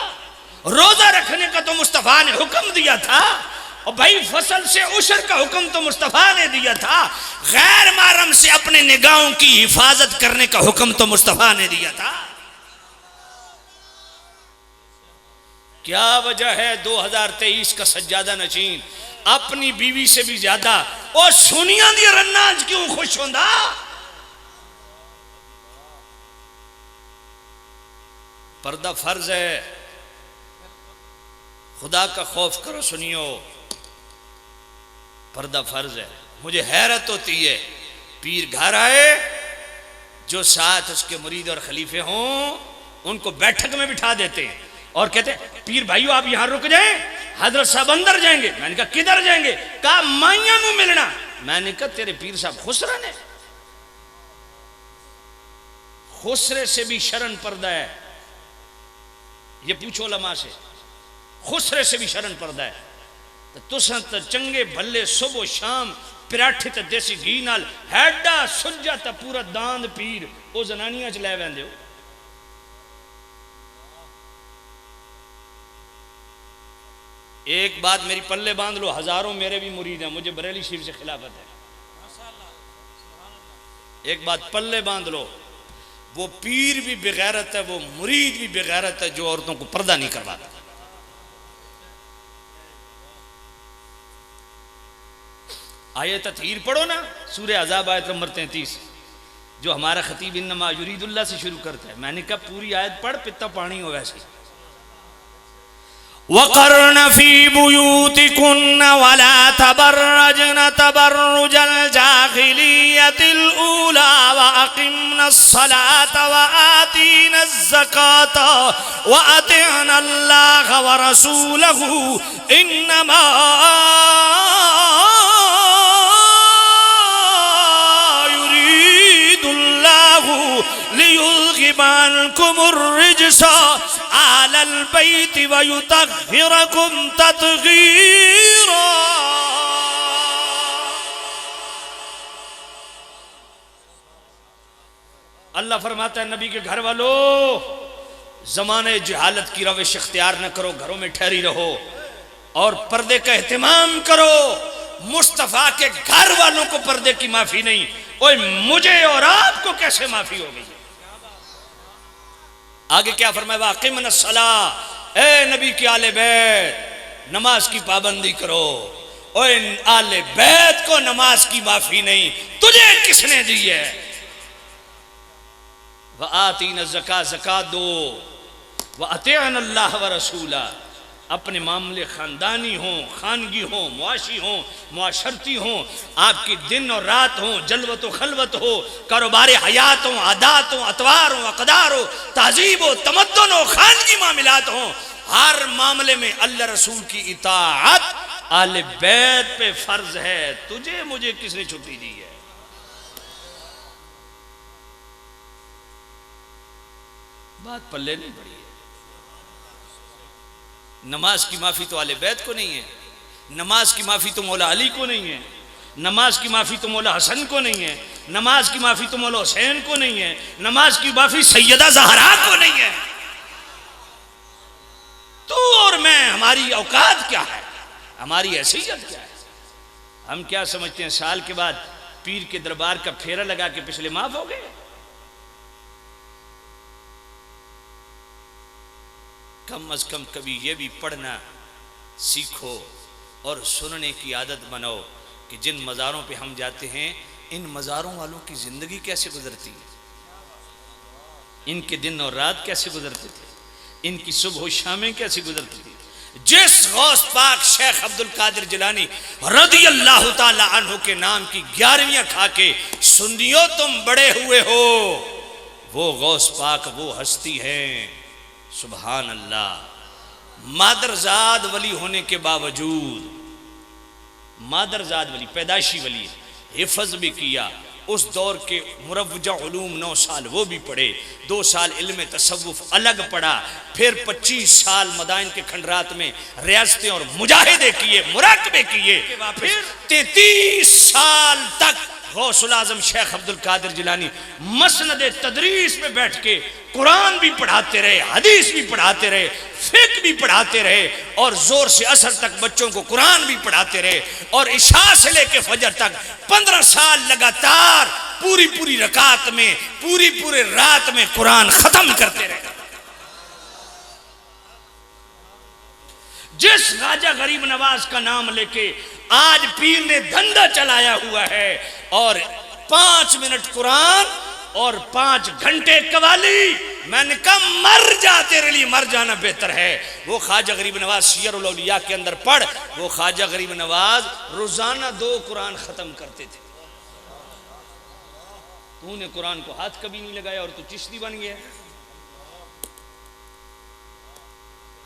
रोजा रखने का तो मुस्तफा ने हुक्म दिया था, और भाई फसल से उशर का हुक्म तो मुस्तफा ने दिया था। गैर महरम से अपने निगाहों की हिफाजत करने का हुक्म तो मुस्तफा ने दिया था। क्या वजह है 2023 का सज्जादा नशीन अपनी बीवी से भी ज्यादा और सुनिया दी रन्ना क्यों खुश होंदा? पर्दा फर्ज है। खुदा का खौफ करो, सुनियो, पर्दा फर्ज है। मुझे हैरत होती है, पीर घर आए, जो साथ उसके मुरीद और खलीफे हों उनको बैठक में बिठा देते हैं और कहते हैं पीर भाइयों आप यहां रुक जाएं, हजरत साहब अंदर जाएंगे। मैंने कहा किधर जाएंगे? कहा माइया नू मिलना। मैंने कहा तेरे पीर साहब खुसरा ने? खुसरे से भी शरण पर्दा है, ये पूछो उलमा से। खुसरे से भी शरण पर्दा है। तो तुसां तो चंगे भले सुबह शाम पराठे ते देसी घी नाल हैडा सुज्जा ते पूरा दांद पीर वो जनानियां च लै वैंदे हो। एक बात मेरी पल्ले बांध लो, हजारों मेरे भी मुरीद हैं, मुझे बरेली शरीफ से खिलाफत है। एक बात पल्ले बांध लो, वो पीर भी बेगैरत है, वो मुरीद भी बेगैरत है जो औरतों को पर्दा नहीं करवाता। आयत तथहीर पढ़ो ना, सूरह अज़ाब आयत नंबर 33, जो हमारा खतीब इन्नमा युरीदुल्लाह से शुरू करता है। मैंने कहा पूरी आयत पढ़, पिता पानी हो वैसे। वक़र्न फ़ी बुयूतिकुन्न वला तबर्रजन तबर्रुजल जाहिलियतिल ऊला व अक़िम्नस्सलात व आतीनज़्ज़कात व अतिअनल्लाह व रसूलहु इन्नमा लियुज़हिबअनकुमुर रिज्सा अलल बैति व युतह्हिरकुम तत्हीरा। अल्लाह फरमाता है नबी के घर वालों, जमाने जहालत की रविश इख्तियार न करो, घरों में ठहरी रहो और पर्दे का एहतमाम करो। मुस्तफा के घर वालों को पर्दे की माफी नहीं, ओए मुझे और आपको कैसे माफी हो गई? आगे क्या फरमाया? वाक़िमनस्सलाह, ए नबी के आले बैत नमाज की पाबंदी करो। ओए आले बैत को नमाज की माफी नहीं, तुझे किसने दी है? व आतीन ज़कात, ज़कात दो। व अतिअनल्लाह व रसूला, अपने मामले खानदानी हों, खानगी हों, मुआशी हों, मुआशरती हों, आपकी दिन और रात हों, जलवत व खलवत हो, कारोबार हयात हों, आदात हों, अतवार हों, अक़दार हो, तहजीब हो, तमद्दुन हो, खानगी मामलात हों, हर मामले में अल्लाह रसूल की इताअत आले बैत पे फर्ज है। तुझे मुझे किसने छुट्टी दी है? बात पल्ले नहीं पड़ी है। नमाज की माफी तो आले बैत को नहीं है, नमाज की माफी तो मौला अली को नहीं है, नमाज की माफी तो मौला हसन को नहीं है, नमाज की माफी तो मौला हुसैन को नहीं है, नमाज की माफी सैयदा ज़हरा को नहीं है। तू और मैं, हमारी औकात क्या है, हमारी हैसियत क्या है? हम क्या समझते हैं साल के बाद पीर के दरबार का फेरा लगा के पिछले माफ हो गए? कम अज कम कभी ये भी पढ़ना सीखो और सुनने की आदत बनाओ कि जिन मज़ारों पे हम जाते हैं, इन मज़ारों वालों की ज़िंदगी कैसे गुजरती है, इनके दिन और रात कैसे गुजरते थे, इनकी सुबह शामें कैसे गुजरती थी। जिस गौस पाक शेख अब्दुल कादिर जिलानी रदियल्लाहु ताला अन्हु के नाम की 11वीं खा के सुन्नियों तुम बड़े हुए हो, वो गौस पाक वो हस्ती हैं, सुभान अल्लाह। मादरजाद वली होने के बावजूद, मादरजाद वली पैदाइशी वली, हिफज भी किया, उस दौर के मुरव्वजा उलूम 9 साल वो भी पढ़े, 2 साल इल्म तसव्वुफ अलग पढ़ा, फिर 25 साल मदाइन के खंडरात में रियासतें और मुजाहिदे किए, मुराकबे किए, फिर 33 साल तक गौसुल आजम शेख अब्दुल कादिर जिलानी मसनद तदरीस में बैठ के कुरान भी पढ़ाते रहे, हदीस भी पढ़ाते रहे, फिक्र भी पढ़ाते रहे और जोर से असर तक बच्चों को कुरान भी पढ़ाते रहे और इशा से लेके फजर तक 15 साल लगातार पूरी पूरी रकात में, पूरे रात में कुरान खत्म करते रहे। जिस राजा गरीब नवाज का नाम लेके आज पीर ने धंधा चलाया हुआ है और 5 मिनट कुरान और 5 घंटे कवाली, मैंने कहा मर जा, तेरे लिए मर जाना बेहतर है। वो ख्वाजा गरीब नवाज सियर उल औलिया के अंदर पढ़, वो ख्वाजा गरीब नवाज रोजाना 2 कुरान खत्म करते थे। तूने कुरान को हाथ कभी नहीं लगाया और तू चिश्ती बन गया।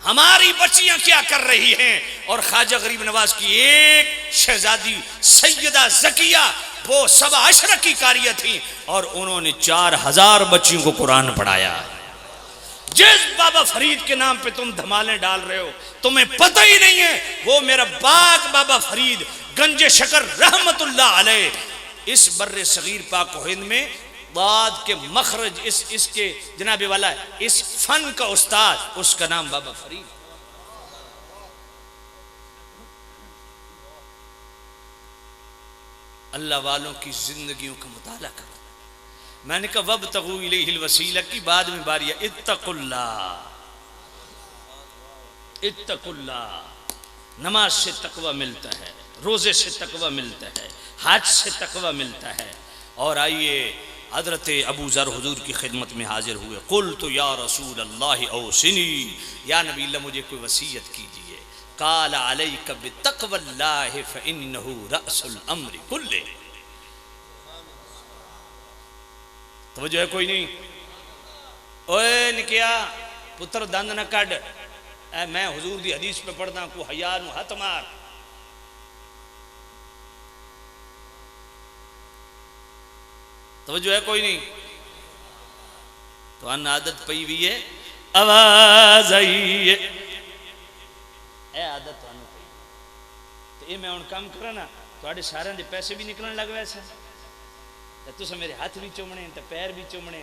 हमारी बच्चियां क्या कर रही हैं? और ख्वाजा गरीब नवाज की एक शहजादी सैयदा जकिया, वो सबा अशरा की कारिया थी और उन्होंने 4000 बच्चियों को कुरान पढ़ाया। जिस बाबा फरीद के नाम पे तुम धमालें डाल रहे हो, तुम्हें पता ही नहीं है वो मेरा बाग बाबा फरीद गंजे शकर रहमतुल्लाह अलैह इस बर्रे सगीर पाक हिंद में बाद के मखरज इसके जनाबे वाला इस फन का उस्ताद, उसका नाम बाबा फरीद। अल्लाह वालों की जिंदगियों का मुताला करो। मैंने कहा वब तगू इलैहिल वसीला की बाद में बारी है इत्तकुल्लाह। नमाज से तकवा मिलता है, रोजे से तकवा मिलता है, हज से तकवा मिलता है। और आइए हजरत अबू ज़र हुजूर की खिदमत में हाजिर हुए। कुल तो या रसूल अल्लाह औसिनी, या नबी अल्लाह मुझे कोई वसीयत कीजिए। काला अलैका बितक़वल्लाह फ़इन्नहु रअसुल अम्रि कुल्ले। तवज्जो है कोई नहीं? ओए निकिया पुत्र दंद न कड, मैं हुजूर दी हदीस पे पढ़दा को हया नु हथ मार। तवज्जो है कोई नहीं? तो अन आदत पई हुई है, आवाज आई है, ए आदत तुहानू पई। तो ये मैं हुण काम करा ना, तुहाडे सारे दे पैसे भी निकलन लग वैसे, तो तुस मेरे हाथ भी चुमने तो पैर भी चुमने,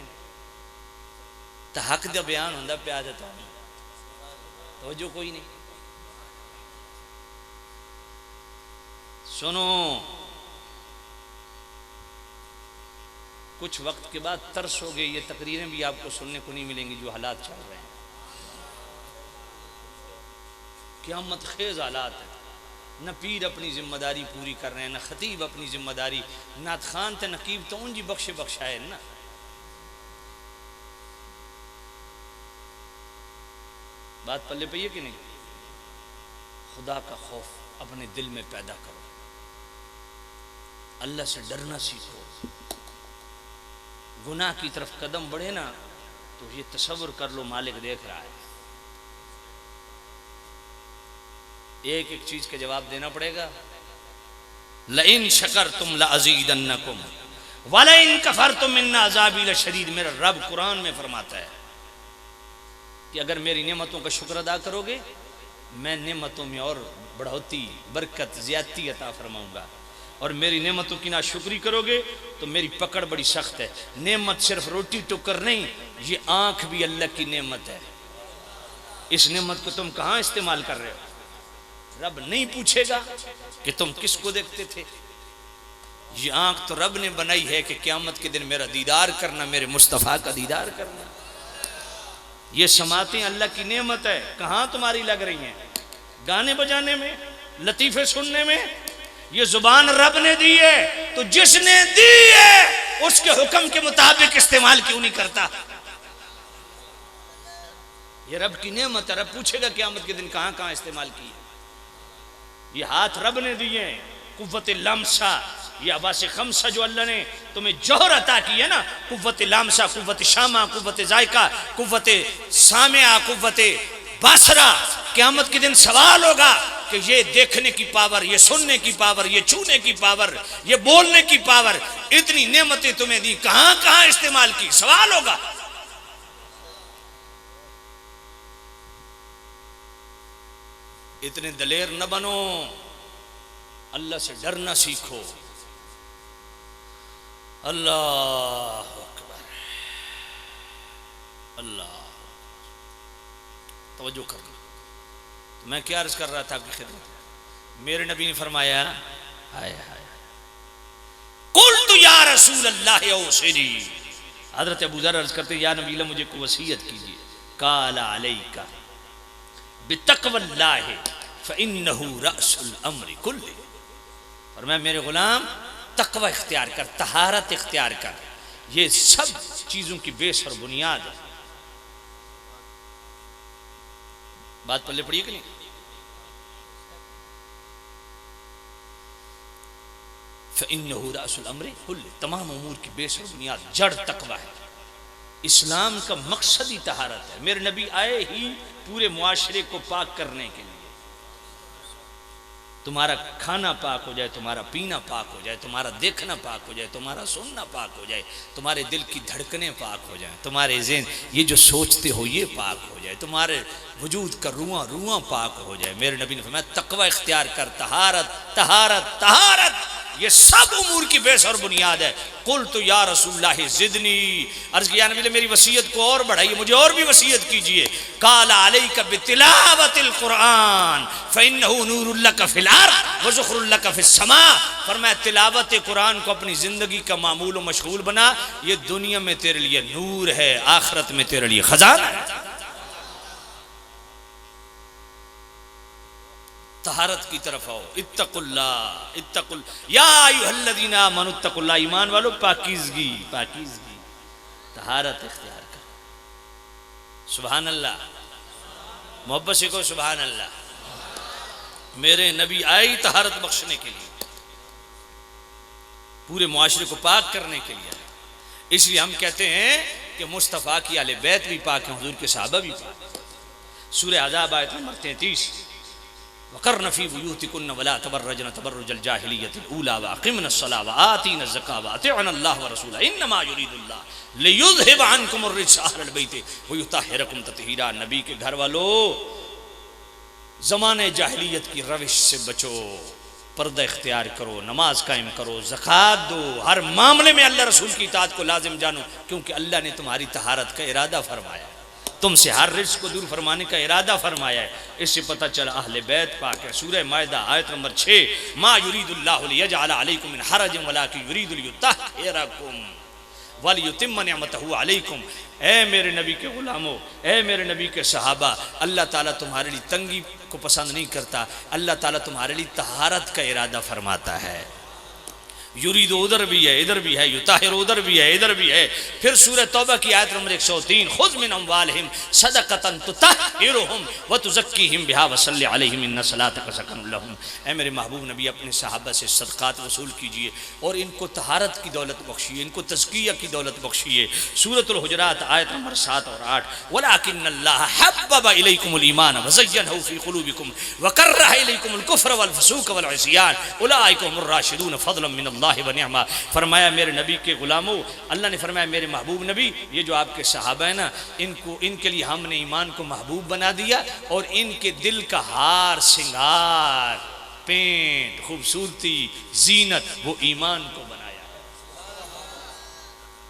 तो हक दा बयान हुंदा पिया ते तुहानू। तवज्जो कोई नहीं? सुनो, कुछ वक्त के बाद तरस हो गए, ये तकरीरें भी आपको सुनने को नहीं मिलेंगी जो हालात चल रहे हैं। क़यामत खेज हालात है। न पीर अपनी जिम्मेदारी पूरी कर रहे हैं, न खतीब अपनी जिम्मेदारी, नात खान ते नकीब तो उनकी बख्शे बख्शाए ना। बात पल्ले पे है कि नहीं? खुदा का खौफ अपने दिल में पैदा करो, अल्लाह से डरना सीखो। गुनाह की तरफ कदम बढ़े ना तो ये तसव्वुर कर लो मालिक देख रहा है। एक एक चीज का जवाब देना पड़ेगा। लइन शकरतुम लअज़ीदन्नकुम वलइन कफरतुम इन्न अज़ाबी लशदीद। मेरा रब कुरान में फरमाता है कि अगर मेरी नेमतों का शुक्र अदा करोगे, मैं नेमतों में और बढ़ोतरी, बरकत, ज्यादती अता फरमाऊंगा। और मेरी नेमतों की नाशुक्री करोगे तो मेरी पकड़ बड़ी सख्त है। नेमत सिर्फ रोटी टुकर नहीं, ये आंख भी अल्लाह की नेमत है। इस नेमत को तुम कहां इस्तेमाल कर रहे हो? रब नहीं पूछेगा कि तुम किसको देखते थे। ये आंख तो रब ने बनाई है कि क़यामत के दिन मेरा दीदार करना, मेरे मुस्तफ़ा का दीदार करना। ये समातें अल्लाह की नेमत है। कहां तुम्हारी लग रही हैं? गाने बजाने में, लतीफे सुनने में? ये जुबान रब ने दी है, तो जिसने दी है उसके हुक्म के मुताबिक इस्तेमाल क्यों नहीं करता? ये रब की नेमत है। रब पूछेगा क़यामत के दिन कहां कहां इस्तेमाल की है। ये हाथ रब ने दिए, कुव्वत लम्सा, ये अबास खमसा जो अल्लाह ने तुम्हें जौहर अता की है ना, कुव्वत लम्सा, कुव्वत शामा, कुव्वत जायका, कुव्वत सामिया, कुव्वत बासरा। क़यामत के दिन सवाल होगा कि ये देखने की पावर, ये सुनने की पावर, ये छूने की पावर, ये बोलने की पावर, इतनी नेमतें तुम्हें दी, कहां कहां इस्तेमाल की? सवाल होगा। इतने दलेर न बनो, अल्लाह से डरना सीखो। अल्लाह अकबर, अल्लाह। तवज्जो करना। तो मैं क्या अर्ज कर रहा था आपकी खिदमत? मेरे नबी ने फरमाया, हाय हाय, कुल तो या रसूल अल्लाह औसिनी। हजरत अबू ज़र अर्ज करते, या नबी अल्लाह मुझे को वसीयत कीजिए। काला अलैका बितक़वल्लाह फ़इन्नहु रअसुल अम्रि कुल्ले। और मैं, मेरे गुलाम, तकवा इख्तियार कर, तहारत इख्तियार कर, ये सब चीज़ों की बेस और बुनियाद है। बात पल्ले पड़ी कि नहीं? फ़इन्नहु रासुल अम्रि कुल्लि, तमाम उमूर की बेस और बुनियाद जड़ तकवा है। इस्लाम का मकसद ही तहारत है। मेरे नबी आए ही पूरे मुआशरे को पाक करने के लिए। तुम्हारा खाना पाक हो जाए, तुम्हारा पीना पाक हो जाए, तुम्हारा देखना पाक हो जाए, तुम्हारा सुनना पाक हो जाए, तुम्हारे दिल की धड़कनें पाक हो जाए, तुम्हारे ज़हन ये जो सोचते हो ये पाक हो जाए, तुम्हारे वजूद का रुआं पाक हो जाए। मेरे नबी ने फरमाया तकवा इख्तियार कर, तहारत तहारत तहारत, ये सब उमूर की बेस और बुनियाद है। कुल तो या रसूलुल्लाह ज़िदनी, अर्ज़ किया नबी मेरी वसीयत को और बढ़ाइए, मुझे और भी वसीयत कीजिए। काला अलैका बितिलावतिल कुरान फ़इन्नहु नूरुल लका फ़िल अर्ज़ व ज़ुख़रुल लका फ़िस समा। फरमाया तिलावत कुरान को अपनी जिंदगी का मामूल व मशगूल बना, ये दुनिया में तेरे लिए नूर है, आखिरत में तेरे लिए खजाना है। तहारत की तरफ आओ। इत्तकुल्लाह इत्तकुल या अय्युहल्लज़ीना आमनु इत्तकुल्लाह, ईमान वालों पाकीज़गी पाकीज़गी तहारत इख्तियार कर। सुभान अल्लाह, मोहब्बत से कहो सुभान अल्लाह। मेरे नबी आए तहारत बख्शने के लिए, पूरे मुआशरे को पाक करने के लिए। इसलिए हम कहते हैं कि मुस्तफ़ा की आले बैत भी पाक हैं, हुजूर के सहाबा भी पाक। सूरह अज़ाब आयत नंबर 33, वक़र्न फ़ी बुयूतिकुन्न वला तबर्रजन तबर्रुजल जाहिलियतिल ऊला व अक़िमनस्सलाह व आतीन ज़कात व अतिअन अल्लाह व रसूलहु इन्नमा युरीदुल्लाह लियुज़हिब अन्कुमुर रिज्स अहलल बैति व युतहिरकुम तत्हीरा। नबी के घर वालों, ज़माने जाहिलियत की रविश से बचो, पर्दा इख्तियार करो, नमाज कायम करो, ज़कात दो, हर मामले में अल्लाह रसूल की इताअत को लाजिम जानो, क्योंकि अल्लाह ने तुम्हारी तहारत का इरादा फरमाया है, तुमसे हर रिज़्क़ को दूर फरमाने का इरादा फरमाया है। इससे पता चला अहले बैत पाक है। सूरह माइदा आयत नंबर 6, मा युरीदुल्लाहु लियजअल अलैकुम मिन हरजिन वलाकिन युरीदु लियुत्तहिरकुम व लियुतिम्म निअमतहु अलैकुम। ए मेरे नबी के गुलामों, ए मेरे नबी के सहाबा, अल्लाह ताला तुम्हारे लिए तंगी को पसंद नहीं करता, अल्लाह ताला तुम्हारे लिए तहारत का इरादा फरमाता है। युरीद उधर भी है, इधर भी है, युताहिर उधर भी है, इधर भी है। फिर सूरह तौबा की आयत नंबर 103, खुज़ मिन अम्वालिहिम सदक़तन तुतहिरुहुम व तुज़क्कीहिम बिहा व सल्लि अलैहिम इन्ना सलातक सकनुल लहुम। ऐ मेरे महबूब नबी, अपने सहाबा से सदक़ात वसूल कीजिए और इनको तहारत की दौलत बख्शिए, इनको तज़किया की दौलत बख्शिए। सूरतुल हुजरात आयत नंबर 7 और 8, वलाकिन्नल्लाह हब्बब इलैकुमुल ईमान व ज़य्यनहु फ़ी क़ुलूबिकुम व कररह इलैकुमुल कुफ़्र वल फ़ुसूक़ वल इस्यान उलाइका हुमुर राशिदून फ़ज़लन मिनल्लाह व निअमा। फरमाया मेरे नबी के गुलामों, अल्लाह ने फरमाया मेरे महबूब नबी, ये जो आपके सहाबा है ना, इनको, इनके लिए हमने ईमान को महबूब बना दिया और इनके दिल का हार सिंगार, पेंट, खूबसूरती, जीनत, वो ईमान को बनाया।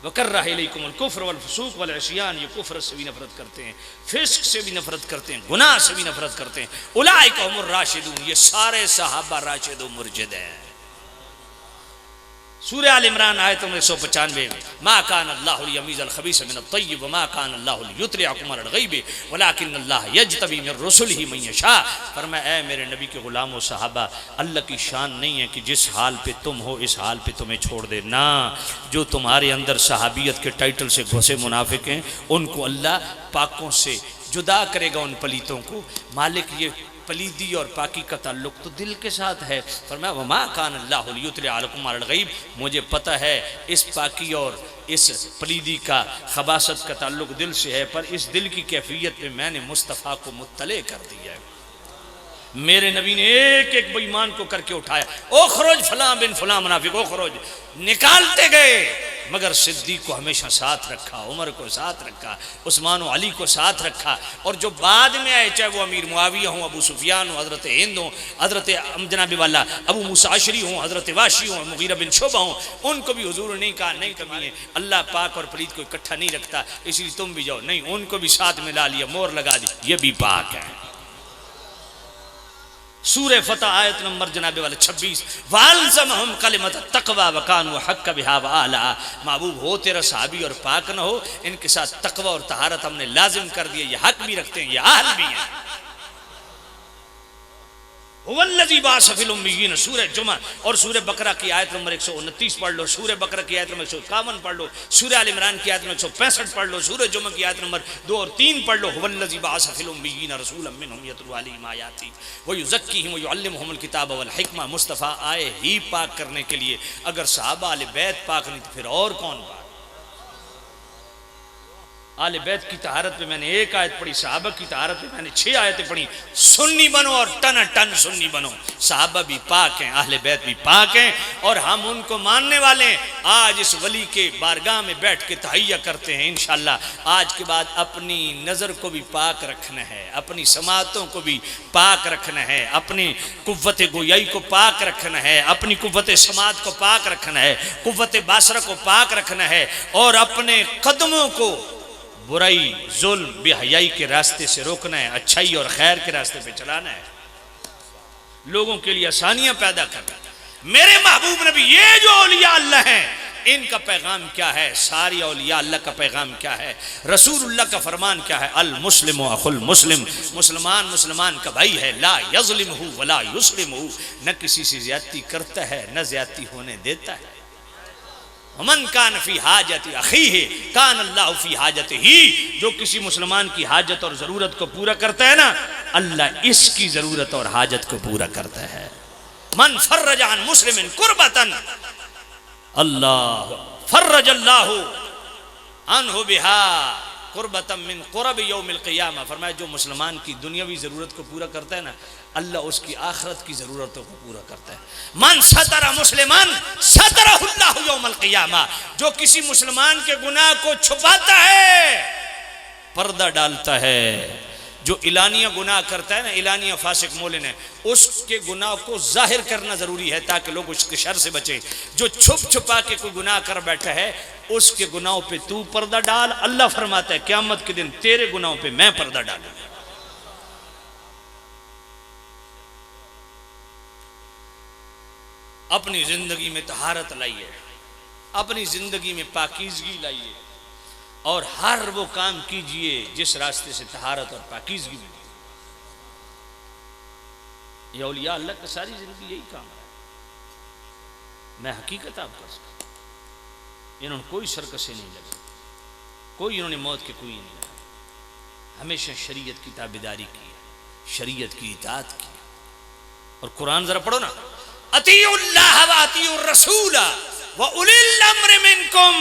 वकर्रह इलैकुमुल कुफ्र वल फुसूक वल इस्यान, ये कुफ्र से भी नफरत करते हैं, फिस्क से भी नफरत करते हैं, गुनाह से भी नफरत करते हैं। उलाइका हुमुर राशिदून, ये सारे सहाबा राशिद व मुर्शिद हैं। सूरह आल इमरान आयत नंबर 195 में, मा कान अल्लाहु लियमीज़ल खबीस मिनत तय्यिब व मा कान अल्लाहु लियुत्लिअकुम अलल गैब वलाकिन्नल्लाह यज्तबी मिन रुसुलिही मन यशा। फरमाया ऐ मेरे नबी के गुलामों सहाबा, अल्लाह की शान नहीं है कि जिस हाल पे तुम हो इस हाल पे तुम्हें छोड़ दे ना। जो तुम्हारे अंदर सहाबियत के टाइटल से घुसे मुनाफिक हैं, उनको अल्लाह पाकों से जुदा करेगा, उन पलीतों को। मालिक, ये पलीदी और पाकी का ताल्लुक तो दिल के साथ है। फरमाया वमा कान अल्लाहु लियुत्लिअकुम अलल गैब, मुझे पता है इस पाकी और इस पलीदी का, खबासत का ताल्लुक दिल से है, पर इस दिल की कैफियत में मैंने मुस्तफ़ा को मुत्तले कर दिया है। मेरे नबी ने एक एक बेईमान को करके उठाया, ओ खरोज फलां बिन फलां मुनाफिक, ओ खरोज, निकालते गए, मगर सिद्दीक को हमेशा साथ रखा, उमर को साथ रखा, उस्मान और अली को साथ रखा। और जो बाद में आए, चाहे वो अमीर मुआविया हो, अबू सुफियान हो, हज़रत हिंद हो, हज़रत जनाब वाला अबू मूसा अशरी हो, हज़रत वाशी हो, मुगीरा बिन शुबा हो, उनको भी हुजूर नहीं कहा नहीं कभी है, अल्लाह पाक और पलीद को इकट्ठा नहीं रखता, इसलिए तुम भी जाओ, नहीं, उनको भी साथ में ला लिया, मोहर लगा दी, ये भी पाक है। सूरह फतह आयत नंबर जनाबे वाले 26, वालज़महुम कलिमत तक़वा व कानू हक़्क़ बिहा व आला। महबूब हो तेरा सहाबी और पाक न हो, इनके साथ तक़वा और तहारत हमने लाजिम कर दिया, ये हक भी रखते हैं, ये आहल भी हैं। हुवल्लज़ी बअस फ़िल उम्मिय्यीन सूरह जुमा और सूरह बकरा की आयत नंबर 129 पढ़ लो, सूरह बकरा की आयत नंबर 151 पढ़ लो, सूरह आल इमरान की आयत नंबर 165 पढ़ लो, सूरह जुमा की आयत नंबर 2 और 3 पढ़ लो। हुवल्लज़ी बअस फ़िल उम्मिय्यीन रसूलन मिनहुम यतलू अलैहिम आयातिही व युज़क्कीहिम व युअल्लिमुहुमुल किताब वल हिकमा। मुस्तफ़ा आए ही पाक करने के लिए, अगर सहाबा आले बैत पाक नहीं तो फिर और कौन पाक। आले बैत की तहारत पे मैंने एक आयत पढ़ी, सहाबा की तहारत पे मैंने 6 आयतें पढ़ी। सुन्नी बनो और टन टन सुन्नी बनो। सहाबा भी पाक हैं, अहले बैत भी पाक हैं और हम उनको मानने वाले हैं। आज इस वली के बारगाह में बैठ के तहैया करते हैं। इंशाअल्लाह आज के बाद अपनी नज़र को भी पाक रखना है, अपनी समातों को भी पाक रखना है, अपनी कुव्वत गोयाई को पाक रखना है, अपनी कुव्वत समात को पाक रखना है, कुव्वत बासरा को पाक रखना है और अपने कदमों को बुराई जुल्म बेहयाई के रास्ते से रोकना है, अच्छाई और खैर के रास्ते पे चलाना है, लोगों के लिए आसानियां पैदा करना है। मेरे महबूब नबी ये जो औलिया अल्लाह हैं इनका पैगाम क्या है, सारी औलिया अल्लाह का पैगाम क्या है, रसूलुल्लाह का फरमान क्या है। अल मुस्लिम अखुल मुस्लिम, मुसलमान मुसलमान का भाई है। ला यज़लिमहु वला युस्लिमहु, न किसी से ज्यादती करता है न ज्यादती होने देता है। मन कान फी हाजत अखीही कान अल्लाह फी हाजत ही, जो किसी मुसलमान की हाजत और ज़रूरत को पूरा करता है ना, अल्लाह इसकी ज़रूरत और हाजत को पूरा करता है। मन फर्रज अन मुस्लिमिन कुर्बतन अल्लाह फर्रज अल्लाहु अनहु बिहा कुर्बतम मिन कुरब यौमिल क़ियामा। फरमाया जो मुसलमान की दुनियावी ज़रूरत को पूरा करता है ना, अल्लाह उसकी आखिरत की ज़रूरतों को पूरा करता है। मन सतरा मुस्लिमान सतरहुल्लाहु यौमल क़ियामा, जो किसी मुसलमान के गुनाह को छुपाता है, पर्दा डालता है। जो इलानिया गुनाह करता है ना, इलानिया फासिक मोलिन है, उसके गुनाह को जाहिर करना ज़रूरी है ताकि लोग उसके शर से बचे। जो छुप छुपा के कोई गुनाह कर बैठा है, उसके गुनाहों पे तू पर्दा डाल। अल्लाह फरमाता है क़यामत के दिन तेरे गुनाहों पे मैं पर्दा डालूंगा। अपनी जिंदगी में तहारत लाइए, अपनी जिंदगी में पाकीज़गी लाइए और हर वो काम कीजिए जिस रास्ते से तहारत और पाकीज़गी मिलती है। ये औलिया अल्लाह का सारी जिंदगी यही काम है। मैं हकीकत आप कर सकता, इन्होंने कोई सरकसे नहीं लगी, कोई इन्होंने मौत के कोई नहीं लगा, हमेशा शरीयत की ताबेदारी की, शरीयत की इताअत की। और कुरान जरा पढ़ो ना, अतीउल्लाह व अतीउर रसूल व उलिल अम्र मिनकुम।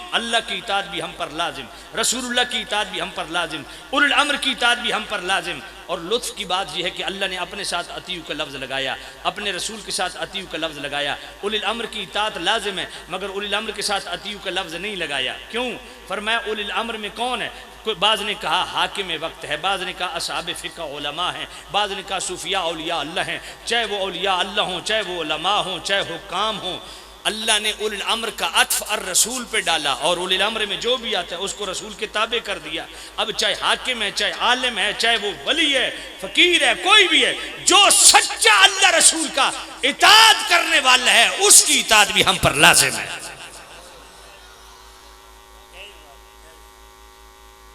अल्लाह की इताअत भी हम पर लाजिम, रसूलुल्लाह की इताअत भी हम पर लाजिम, उलिल अम्र की इताअत भी हम पर लाजिम। और लुत्फ की बात यह है कि अल्लाह ने अपने साथ अतीउ का लफ्ज़ लगाया, अपने रसूल के साथ अतीउ का लफ्ज़ लगाया। उलिल अम्र की इताअत लाजिम है, मगर उलिल अम्र के साथ अतीउ का लफ्ज़ नहीं लगाया। क्यों? फरमाया उलिल अम्र में कौन है? बाज़ ने कहा हाकिम वक्त है, बाज़ ने कहा असहाब फ़िक़्ह उलमा हैं, बाज़ ने कहा सूफिया औलिया अल्लाह हैं। चाहे वो औलिया अल्लाह हों, चाहे वो उलमा हों, चाहे हुक्काम हों, अल्लाह ने उलिल अम्र का अत्फ़ अर रसूल पे डाला और उलिल अम्र में जो भी आता है उसको रसूल के ताबे कर दिया। अब चाहे हाकिम है, चाहे आलिम है, चाहे वो वली है, फ़कीर है, कोई भी है, जो सच्चा अल्लाह रसूल का इताअत करने वाला है उसकी इताअत भी हम पर लाज़िम है।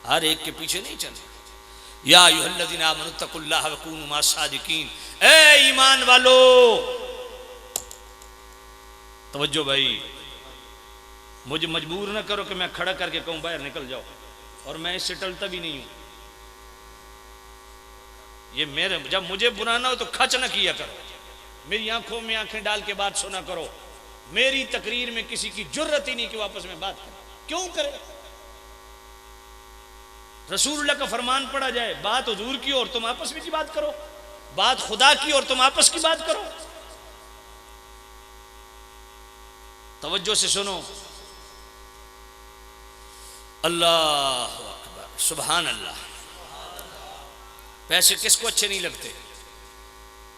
हर एक के पीछे नहीं चलना। या अय्युहल्लज़ीना आमनुत्तकुल्लाह व कूनू मअस-सादिकीन, ए ईमान वालो तवज्जो भाई, मुझे मजबूर ना करो कि मैं खड़ा करके कहूं बाहर निकल जाओ, और मैं इससे टलता भी नहीं हूं। ये मेरे, जब मुझे बुरा ना हो तो खच ना किया करो, मेरी आंखों में आंखें डाल के बात सुना करो। मेरी तकरीर में किसी की जुर्रत ही नहीं कि वापस में बात करे। क्यों करे? रसूलुल्लाह का फरमान पढ़ा जाए, बात हुजूर की और तुम आपस में की बात करो, बात खुदा की और तुम आपस की बात करो। तवज्जो से सुनो, अल्लाह अकबर, सुभान अल्लाह। पैसे किसको अच्छे नहीं लगते?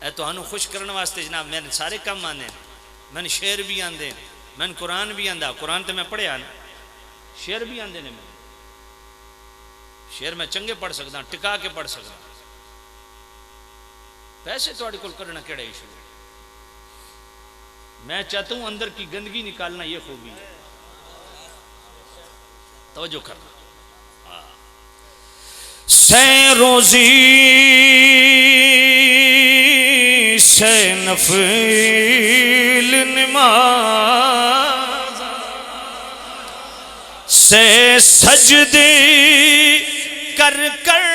ए तो हनु खुश करने वास्ते जनाब मैंने सारे काम आने, मैंने शेर भी आंदे, मैंने कुरान भी आंदा, कुरान तो मैं पढ़िया ना, शेर भी आंदे ने, मैं शेर मैं चंगे पढ़ सकता, टिका के पढ़ सकता। पैसे थोड़े को करना केड़ा इशू है? मैं चाहता हूं अंदर की गंदगी निकालना, ये खूबी है। तवज्जो करना। से रोजी से नफिल नमाज से सजदे कर कर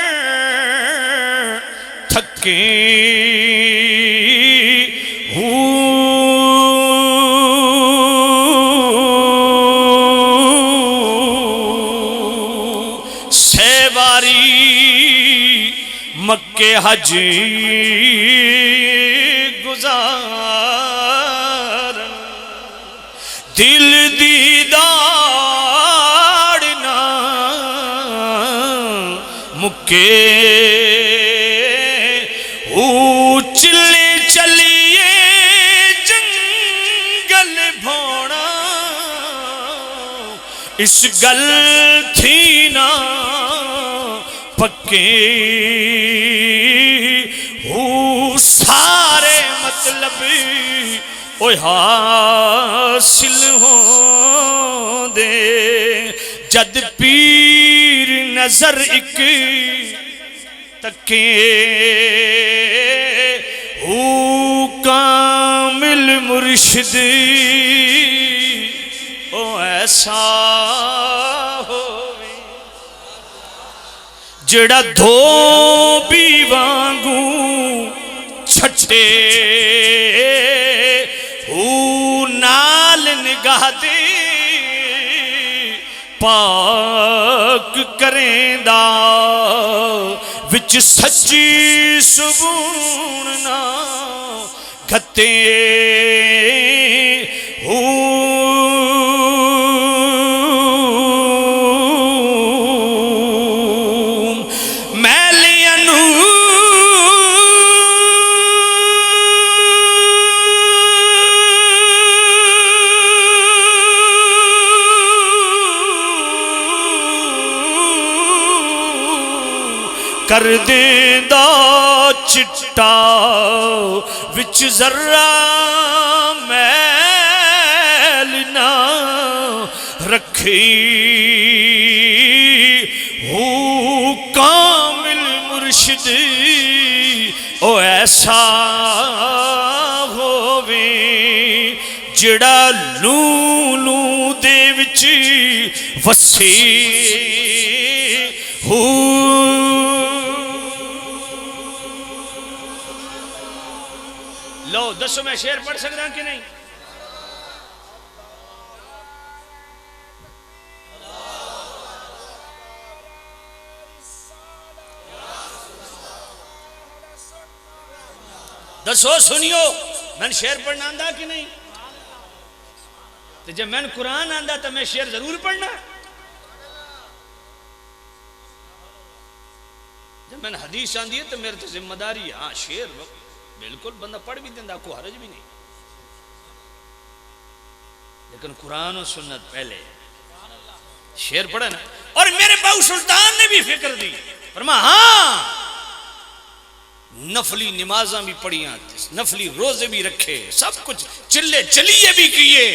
थके मक्के हज गुजार दिल दीदार ना मुक्के चिल्ले चलिए जंगल भोना इस गल थी ना पक्के सारे मतलब ओ हासिल हो दे जद पीर नजर इक तके कामिल मुर्शिद ओ ऐसा जड़ा धोबी वांगू छटे नाल निगाह दे पाक करेंदा विच सच्ची सुबून ना घते कर देंदा चिट्टा विच जर्रा मैल ना रखी हो कामिल मुर्शिद ओ ऐसा होवे जड़ा लू लू दे विच वसे हो लो दसो मैं शेर पढ़ सकता कि नहीं दसो सुनियो मैंने शेर पढ़ना आंदा कि नहीं तो जब मैंने कुरान आंदा तो मैं शेर जरूर पढ़ना जब मैंने हदीस आंदी है तो मेरे तो जिम्मेदारी है हाँ शेर बिल्कुल बंदा पढ़ भी देता कोई हरज भी नहीं लेकिन कुरान और सुन्नत पहले शेर पढ़ा ना और मेरे बाबू सुल्तान ने भी फिक्र दी फरमा हाँ नफली नमाजा भी पढ़िया नफली रोजे भी रखे सब कुछ चिल्ले चलिए भी किए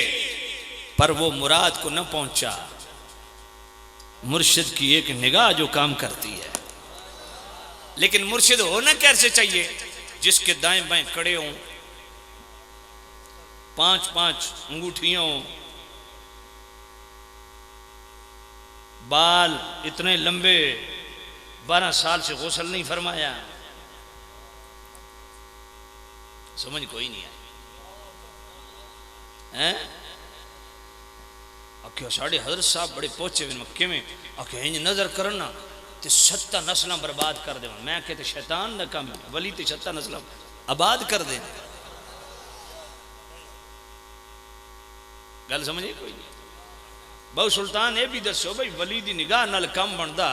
पर वो मुराद को न पहुंचा मुर्शिद की एक निगाह जो काम करती है लेकिन मुर्शिद होना कैसे चाहिए जिसके दाएं बाएं कड़े हों 5-5 अंगूठियां हों बाल इतने लंबे 12 साल से गुस्ल नहीं फरमाया समझ कोई नहीं है आख्या साढ़े हजरत साहब बड़े पहुंचे हुए मक्के में आख्या इंज नजर करना ते 70 नस्ल बर्बाद कर दे मैं कहते शैतान का काम है वली ते 70 नस्ल आबाद कर दे गल समझे कोई नहीं बहु सुल्तान ये भी दसो भाई वली दी निगाह नाल काम बनता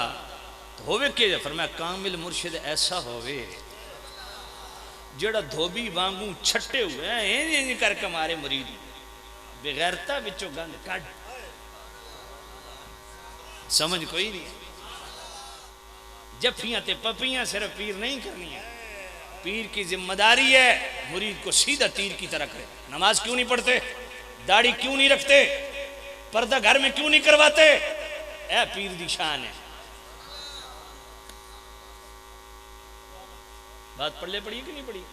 तो होवे के फरमाया कामिल मुर्शिद ऐसा होवे जेड़ा धोबी वांगू छट्टे हुए हैं करके मारे मुरीद बेगैरता विचों गंद कढ़ समझ कोई नहीं जफियां ते पपियां सिर्फ पीर नहीं करनी है पीर की जिम्मेदारी है मुरीद को सीधा तीर की तरह करे नमाज क्यों नहीं पढ़ते दाढ़ी क्यों नहीं रखते पर्दा घर में क्यों नहीं करवाते ऐ पीर दी शान है बात पढ़ ले पड़ी कि नहीं पड़ी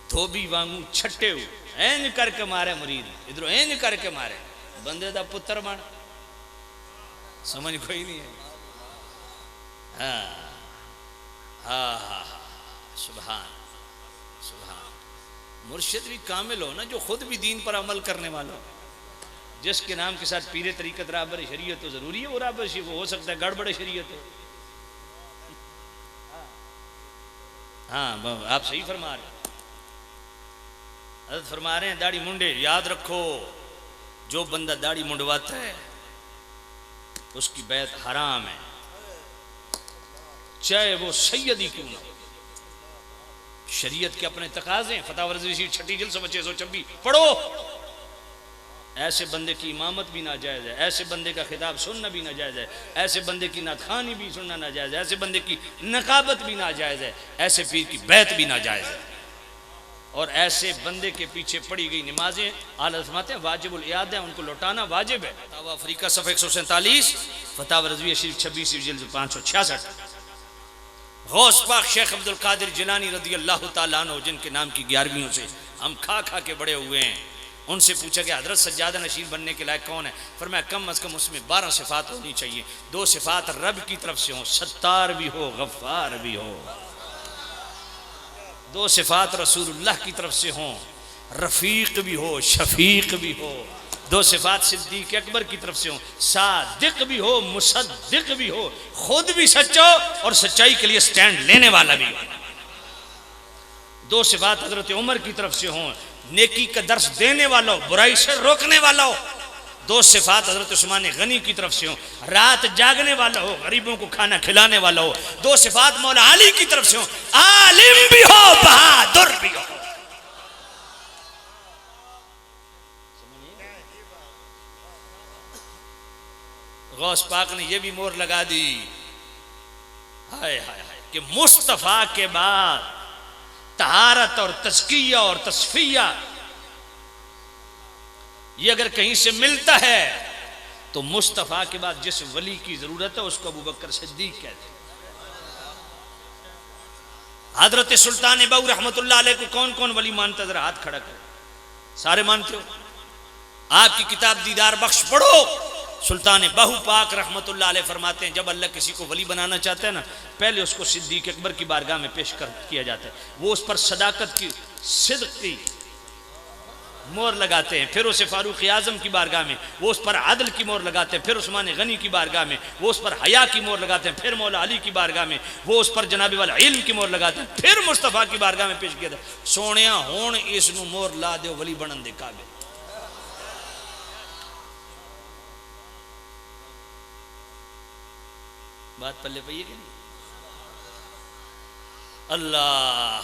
धोबी वांगू छट्टे इंज करके मारे मुरीद, इधरों इंज करके मारे, बंदे दा पुत्र बन, समझ कोई नहीं है। हाँ हाँ हाँ, सुभान सुभान। मुर्शिद भी कामिल हो ना, जो खुद भी दीन पर अमल करने वाला हो। जिसके नाम के साथ पीरे तरीकत राबर शरीयत तो जरूरी है, वो राबर वो हो सकता है गड़बड़ शरीयत हो। हाँ आप सही फरमा रहे, हज़रत फरमा रहे हैं दाढ़ी मुंडे। याद रखो, जो बंदा दाढ़ी मुंडवाता है उसकी बैत हराम है, चाहे वो सैयद ही क्यों ना हो। शरीयत के अपने तकाजे, फतावा रज़वी 6 जिल्द 626 पढ़ो। ऐसे बंदे की इमामत भी नाजायज़ है, ऐसे बंदे का खिताब सुनना भी नाजायज़ है, ऐसे बंदे की नातखानी भी सुनना नाजायज़ है, ऐसे बंदे की नकाबत भी नाजायज़ है, ऐसे पीर की बैत भी नाजायज़ है। और ऐसे बंदे के पीछे पड़ी गई नमाजें आला फरमाते हैं वाजिबुल इयादा है, उनको लौटाना वाजिब है। फतावा अफ्रीका सफ़ा 147, फतावा रज़वी शरीफ 26 जिल्द 566। गौस पाक शेख अब्दुल कादिर जिलानी रज़ी अल्लाह ताला अन्हु, जिनके नाम की 11वीं से हम खा खा के बड़े हुए हैं, उनसे पूछा गया हजरत सज्जादा नशीन बनने के लायक कौन है? फरमाया कम अज़ कम उसमें 12 सिफात होनी चाहिए। 2 सिफात रब की तरफ से हो, सत्तार भी हो, गफ्फार भी हो। 2 सिफात रसूलुल्लाह की तरफ से हो, रफ़ीक भी हो, शफ़ीक भी हो। 2 सिफात सिद्दीक़ अकबर की तरफ से हो, सादिक भी हो, मुसद्दिक भी हो, खुद भी सच्चा हो और सच्चाई के लिए स्टैंड लेने वाला भी हो। 2 सिफात हजरत उमर की तरफ से हो, नेकी का दर्स देने वाला हो, बुराई से रोकने वाला हो। 2 सिफात हजरत उस्मान गनी की तरफ से हो, रात जागने वाला हो, गरीबों को खाना खिलाने वाला हो। 2 सिफात मौला अली की तरफ से हो, आलिम भी हो, बहादुर भी हो। गौस पाक ने यह भी मोहर लगा दी, हाय हाय हाय, कि मुस्तफा के बाद तहारत और तज़किया और तस्फिया ये अगर कहीं से मिलता है तो मुस्तफ़ा के बाद जिस वली की जरूरत है उसको अबू बकर सिद्दीक कहते हैं। हजरत सुल्तान बाहू रहमतुल्लाह अलैह को कौन कौन वली मानता, जरा हाथ खड़ा कर। सारे मानते हो? आपकी किताब दीदार बख्श पढ़ो। सुल्तान बाहू पाक रहमतुल्लाह अलैह फरमाते हैं जब अल्लाह किसी को वली बनाना चाहता है ना, पहले उसको सिद्दीक अकबर की बारगाह में पेश किया जाता है। वो उस पर सदाकत की, सिद्क की मोहर लगाते हैं। फिर उसे फारूक आजम की बारगाह में वो उस पर आदल की मोहर लगाते हैं। फिर उस्मान गनी की बारगाह में वो उस पर हया की मोहर लगाते हैं। फिर मौला अली की बारगाह में वो उस पर जनाब वाला इल्म की मोहर लगाते हैं। फिर मुस्तफ़ा की बारगाह में पेश किया जाता है। सोनिया होण इसनू मोहर ला दो वली बनन दे काबिल। बात पल्ले पई है कि नहीं? अल्लाह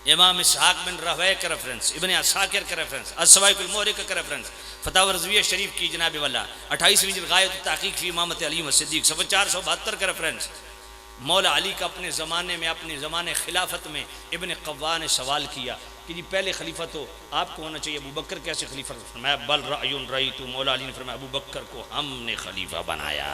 इमाम इसहाक बिन रहवे का रेफरेंस, इब्ने असाकिर का रेफरेंस, अस्सवाइकुल मोहरिक का रेफरेंस, फतावा रज़विया शरीफ की जनाब वाला 28वीं जिल्द गायत तहक़ीक़ फ़ी इमामत अली व सिद्दीक़ सफ़ा 472 का रेफरेंस। मौला अली का अपने ज़माने में, अपने ज़माने खिलाफत में इब्ने क़व्वा ने सवाल किया कि जी पहले खलीफा तो आपको होना चाहिए, अबू बकर कैसे खलीफा? फरमाया बल रअयुन रअयतु, मौला अली ने फरमाया अबू बकर को हमने खलीफा बनाया।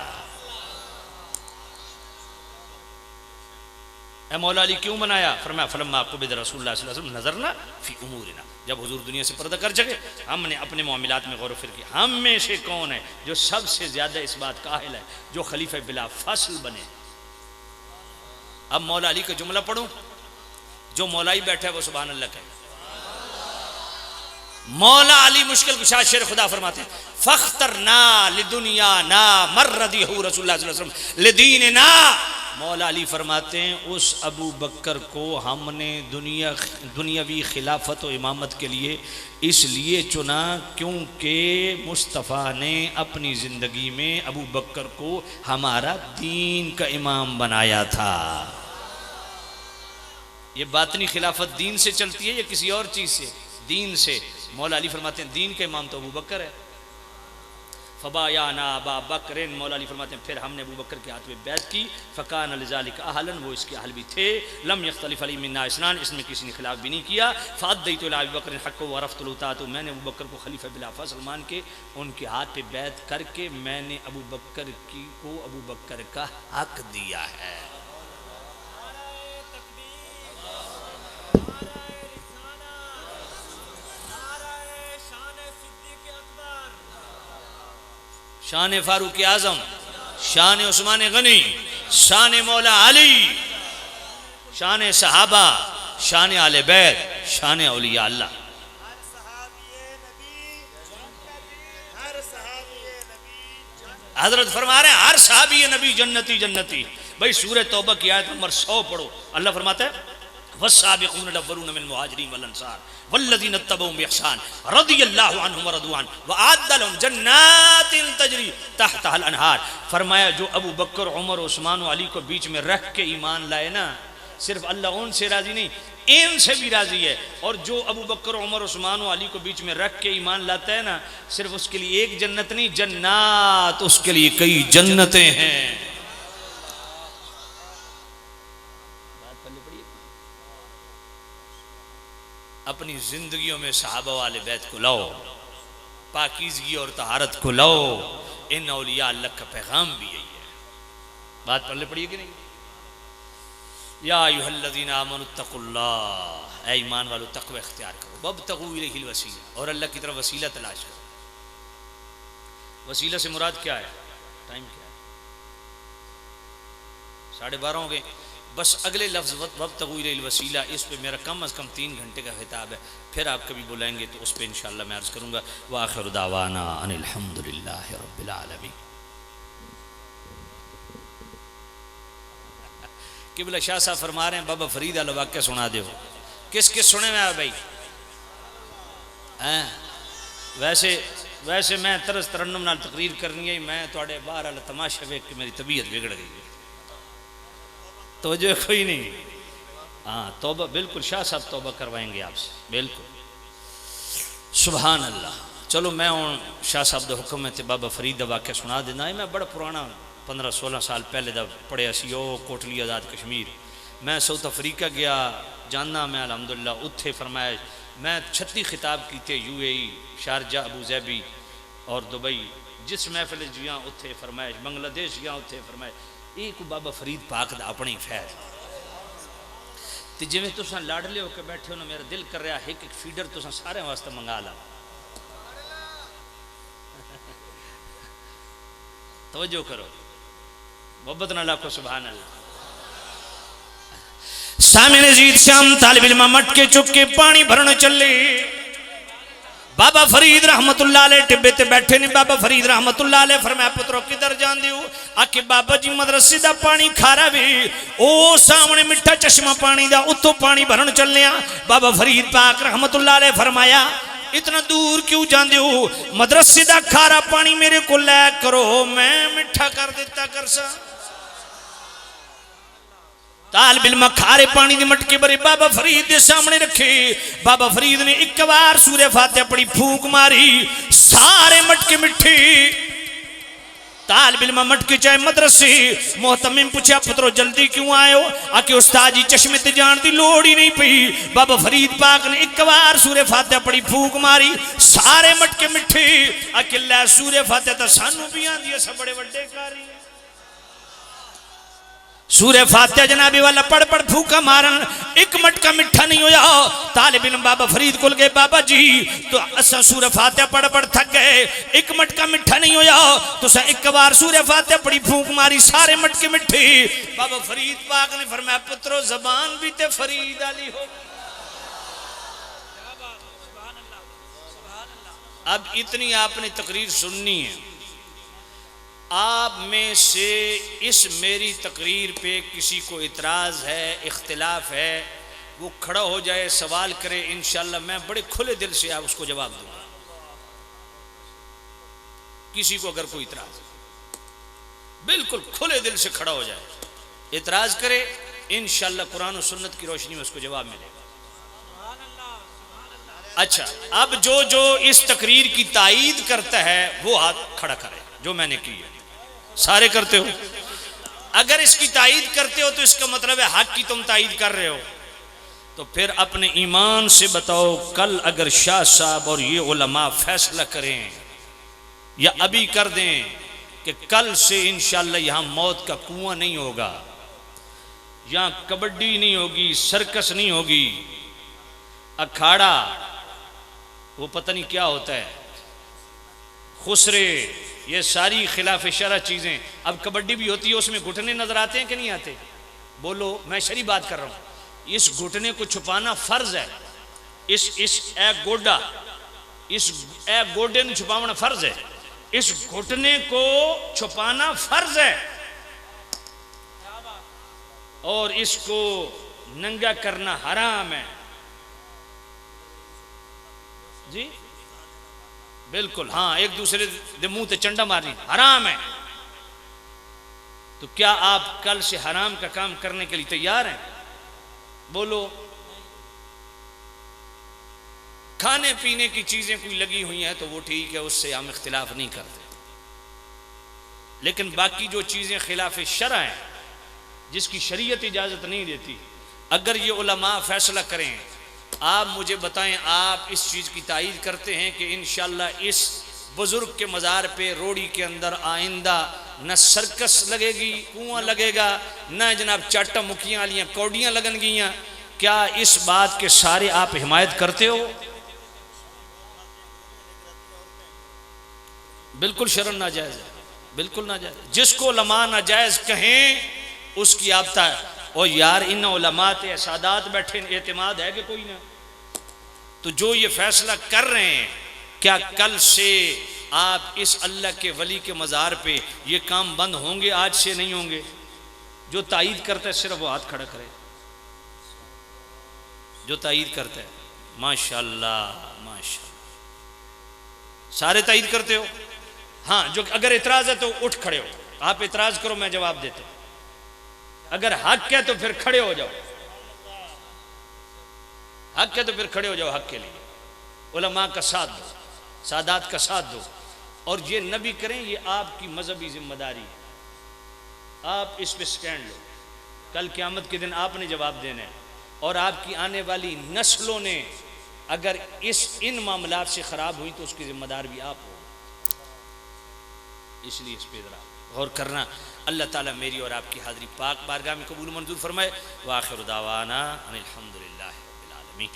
मौला अली क्यों बनाया? फरमाया फलम्मा क़ुबिद रसूलुल्लाह सल्लल्लाहु अलैहि वसल्लम नज़रना फ़ी उमूरिना, जब हुजूर दुनिया से पर्दा कर सके हमने अपने मामलात में गौर फिर किया। हम में से कौन है जो सबसे ज़्यादा इस बात का काहिल है जो खलीफा बिला फसल बने? अब मौला अली का जुमला पढ़ूं, जो मौलाई बैठा है वो सुभान अल्लाह कहे। मौला अली मुश्किल कुशा शेर खुदा फरमाते हैं फ़ख्तरना लिदुनिया ना मर्रदिहु रसूलुल्लाह सल्लल्लाहु अलैहि वसल्लम लिदीनिना। मौला अली फरमाते हैं उस अबू बकर को हमने दुनियावी खिलाफत और इमामत के लिए इसलिए चुना क्योंकि मुस्तफ़ा ने अपनी ज़िंदगी में अबू बकर को हमारा दीन का इमाम बनाया था। ये बातनी खिलाफत दीन से चलती है या किसी और चीज़ से? दीन से। मौला अली फरमाते हैं दीन का इमाम तो अबू बकर है। फ़बायाना अबा बकरिन, मौला अली फरमाते हैं फिर हमने अबू बकर के हाथ में बैत की। फ़कान लिज़ालिका अहलन, वो इसके अहल भी थे। लम यख्तलिफ अलैहि मिन्ना इस्नान, इसमें किसी ने खिलाफ भी नहीं किया। फ़अद्दैतु इला अबी बकर हक़्क़हु व अरफ़्तुल उताअत, मैंने अबू बकर को खलीफा बिला फ़ज़ल मान के उनके हाथ पे बैत करके मैंने अबू बकर को अबू बकर का हक दिया है। शान फारूक आजम, शान उस्मान गनी, शान मौला अली, शान सहाबा, शान आले बैत, शान औलिया अल्लाह। हजरत फरमा रहे हैं हर सहाबी नबी जन्नती जन्नती। भाई सूरह तौबा की आयत नंबर 100 पढ़ो। अल्लाह फरमाता है वस्साबिकून अव्वलून मिनल मुहाजिरीन वल अंसार वल्लज़ीना इत्तबऊहुम बिइहसान रज़ियल्लाहु अन्हुम व रज़ू अन्हु व अअद्द लहुम जन्नातिन तजरी तहतहल अनहार। फरमाया जो अबू बकर, उमर, उस्मान और अली को बीच में रख के ईमान लाए ना, सिर्फ अल्लाह उनसे राजी नहीं, इनसे भी राजी है। और जो अबू बकर, उमर, उस्मान और अली को बीच में रख के ईमान लाता है ना, सिर्फ उसके लिए एक जन्नत नहीं, जन्नात, उसके लिए कई जन्नतें हैं। अपनी जिंदगियों में सहाबा वाले बैत को लाओ, पाकीज़गी और तहारत को लाओ। इन औलिया अल्लाह का पैगाम भी यही है। बात पढ़ले पड़ी कि नहीं? या अय्युहल्लज़ीना आमनुत्तकुल्लाह, ऐ ईमान वालों तक़वा इख्तियार करो, वब्तगू इलैहिल वसीला, और अल्लाह की तरफ वसीला तलाश करो। वसीला से मुराद क्या है? टाइम क्या है? 12:30 हो गए। बस अगले लफ्ज़ वब्तगू इलैहिल वसीला, इस पे मेरा कम अज़ कम 3 घंटे का खिताब है। फिर आप कभी बुलाएंगे तो उस पर इंशाअल्लाह मैं अर्ज़ करूँगा। व आखिरु दावाना अनिल हम्दुलिल्लाहि रब्बिल आलमीन। किबला शाह साहब फरमा रहे हैं बाबा फरीद वाला वाक़या सुना दो। किस किस सुने में भाई हैं? वैसे मैं तरस तरन्नुम नाल तकरीर करनी है, मैं थोड़े बाहर वाला तमाशा वेख के मेरी तबीयत बिगड़ गई है। तो जो कोई नहीं, हाँ तौबा, बिल्कुल शाह साहब तौबा करवाएंगे आपसे, बिल्कुल। सुभान अल्लाह। चलो मैं हूँ शाह साहब के हुक्म में बाबा फरीद का वाक़या सुना देना है। मैं बड़ा पुराना 15-16 साल पहले दा पढ़िया सी, कोटली आज़ाद कश्मीर। मैं साउथ अफ्रीका गया जाना, मैं अलहमदुलिल्लाह उत्थे फरमाया मैं 36 खिताब किए, UAE, शारजा, अबू ज़ैबी और दुबई, जिस महफिल जिया उत्थे फरमाइश, बांग्लादेश गया उत्थे फरमाइश। एक बाबा फरीद पाक दा अपनी फैज ते जिवें तुसां लाडले होकर बैठे हो ना, मेरा दिल कर रहा है एक फीडर तुसां सारे वास्ते मंगा ला। तवज्जो करो, मोहब्बत ना लाखो। सुभान अल्लाह। सामने जीत श्याम तालिब इल्म मटके चुक के पानी भरने चले। बाबा फरीद रहमतुल्लाह अलैह टिब्बे ते बैठे ने। बाबा फरीद रहमतुल्लाह अलैह फरमाया पुत्रो किधर जांदे हो? आके बाबा जी मदरसे दा पानी खारा वे, ओ सामने मिठा चश्मा पानी दा, उत्तों पानी भरन चलने। बाबा फरीद पाक रहमतुल्लाह अलैह फरमाया इतना दूर क्यों जांदे हो? मदरसे दा खारा पानी मेरे को लै करो, मैं मिठा कर देता करसा। तालिब इल्म खारे पानी के मटके भरे बाबा फरीद के सामने रखे। बाबा फरीद ने एक बार सूरह फातिहा पढ़ी, फूंक मारी, सारे मटके मिठे। तालिब इल्म मटके चाहे मदरसे। मोहतमिम पूछा पुत्रो जल्दी क्यों आयो? आके उस्ताद जी चश्मे ते जान की लोड़ ही नहीं पई। बाबा फरीद पाक ने एक बार सूरह फातिहा पढ़ी, फूंक मारी, सारे मटके मिठे। आके लै सूरह फातिहा तो सानू भी आंदी है, सब बड़े वड्डे कारी। सूरह फातिहा जनाबी वाला पढ़ पढ़ फूका मारन, एक मटका मिठा नहीं होया। तालिब इल्म बाबा फरीद को गए, बाबा जी तो असा सूरह फातिहा पढ़ पढ़ थक गए, एक मटका मिठा नहीं होया, तो एक बार सूरह फातिहा पढ़ी, फूक मारी, सारे मटके मिठे। बाबा फरीद पाक ने फरमाया पुत्रो जबान भी ते फरीद वाली हो। अब इतनी आपने तकरीर सुननी है। आप में से इस मेरी तकरीर पे किसी को इतराज़ है, इख्तिलाफ है, वो खड़ा हो जाए, सवाल करे, इंशाअल्लाह मैं बड़े खुले दिल से आप उसको जवाब दूंगा। किसी को अगर कोई इतराज़, बिल्कुल खुले दिल से खड़ा हो जाए, इतराज़ करे, इंशाअल्लाह कुरान और सुन्नत की रोशनी में उसको जवाब मिलेगा। अच्छा, अब जो जो इस तकरीर की तायीद करता है वो हाथ खड़ा करे। जो मैंने की है सारे करते हो। अगर इसकी तायीद करते हो तो इसका मतलब है हक की तुम तायीद कर रहे हो। तो फिर अपने ईमान से बताओ, कल अगर शाह साहब और ये उलमा फैसला करें या अभी कर दें कि कल से इंशाअल्लाह यहाँ मौत का कुआं नहीं होगा, यहाँ कबड्डी नहीं होगी, सर्कस नहीं होगी, अखाड़ा वो पता नहीं क्या होता है, खुसरे ये सारी खिलाफ शरा चीज़ें। अब कबड्डी भी होती है, उसमें घुटने नजर आते हैं कि नहीं आते? बोलो, मैं शरी बात कर रहा हूँ। इस घुटने को छुपाना फर्ज है। इस गोडे ने छुपाना फर्ज है। इस घुटने को छुपाना फर्ज है और इसको नंगा करना हराम है। जी बिल्कुल, हाँ, एक दूसरे दे मुंह ते चंडा मारनी हराम है। तो क्या आप कल से हराम का काम करने के लिए तैयार हैं? बोलो। खाने पीने की चीजें कोई लगी हुई हैं तो वो ठीक है, उससे हम इख्तिलाफ नहीं करते, लेकिन बाकी जो चीजें खिलाफ शरअ हैं, जिसकी शरीयत इजाजत नहीं देती, अगर ये उलमा फैसला करें, आप मुझे बताएं, आप इस चीज की तायीद करते हैं कि इंशाअल्लाह इस बुजुर्ग के मज़ार पे रोड़ी के अंदर आइंदा न सर्कस लगेगी, कुआं लगेगा, न जनाब चाटा मुखियां वालियां कौडियां लगन गियां? क्या इस बात के सारे आप हिमायत करते हो? बिल्कुल शर्म नाजायज है, बिल्कुल नाजायज। जिसको उलमा नाजायज कहें उसकी आपता है। और यार, इन उलमात सादात बैठे, एतमाद है कि कोई ना? तो जो ये फैसला कर रहे हैं, क्या कल से आप इस अल्लाह के वली के मज़ार पे ये काम बंद होंगे? आज से नहीं होंगे। जो तायीद करता है सिर्फ वो हाथ खड़ा करे, जो तायीद करता है। माशाअल्लाह माशाअल्लाह, सारे तायीद करते हो? हाँ, जो अगर इतराज है तो उठ खड़े हो, आप इतराज करो, मैं जवाब देता हूं। अगर हक है तो फिर खड़े हो जाओ, हक है तो फिर खड़े हो जाओ हक के लिए। उलमा का साथ दो, सादात का साथ दो, और ये नबी करें, ये आपकी मजहबी जिम्मेदारी है। आप इस पे स्टैंड लो। कल क़यामत के दिन आपने जवाब देना है, और आपकी आने वाली नस्लों ने अगर इन मामलात से ख़राब हुई तो उसकी जिम्मेदार भी आप हो। इसलिए इस पे ज़रा गौर करना। अल्लाह ताला मेरी और आपकी हाज़री पाक बारगाह में कबूल मंजूर फरमाए। व आखिर दावाना अनिल हम्दुलिल्लाहि रब्बिल आलमीन।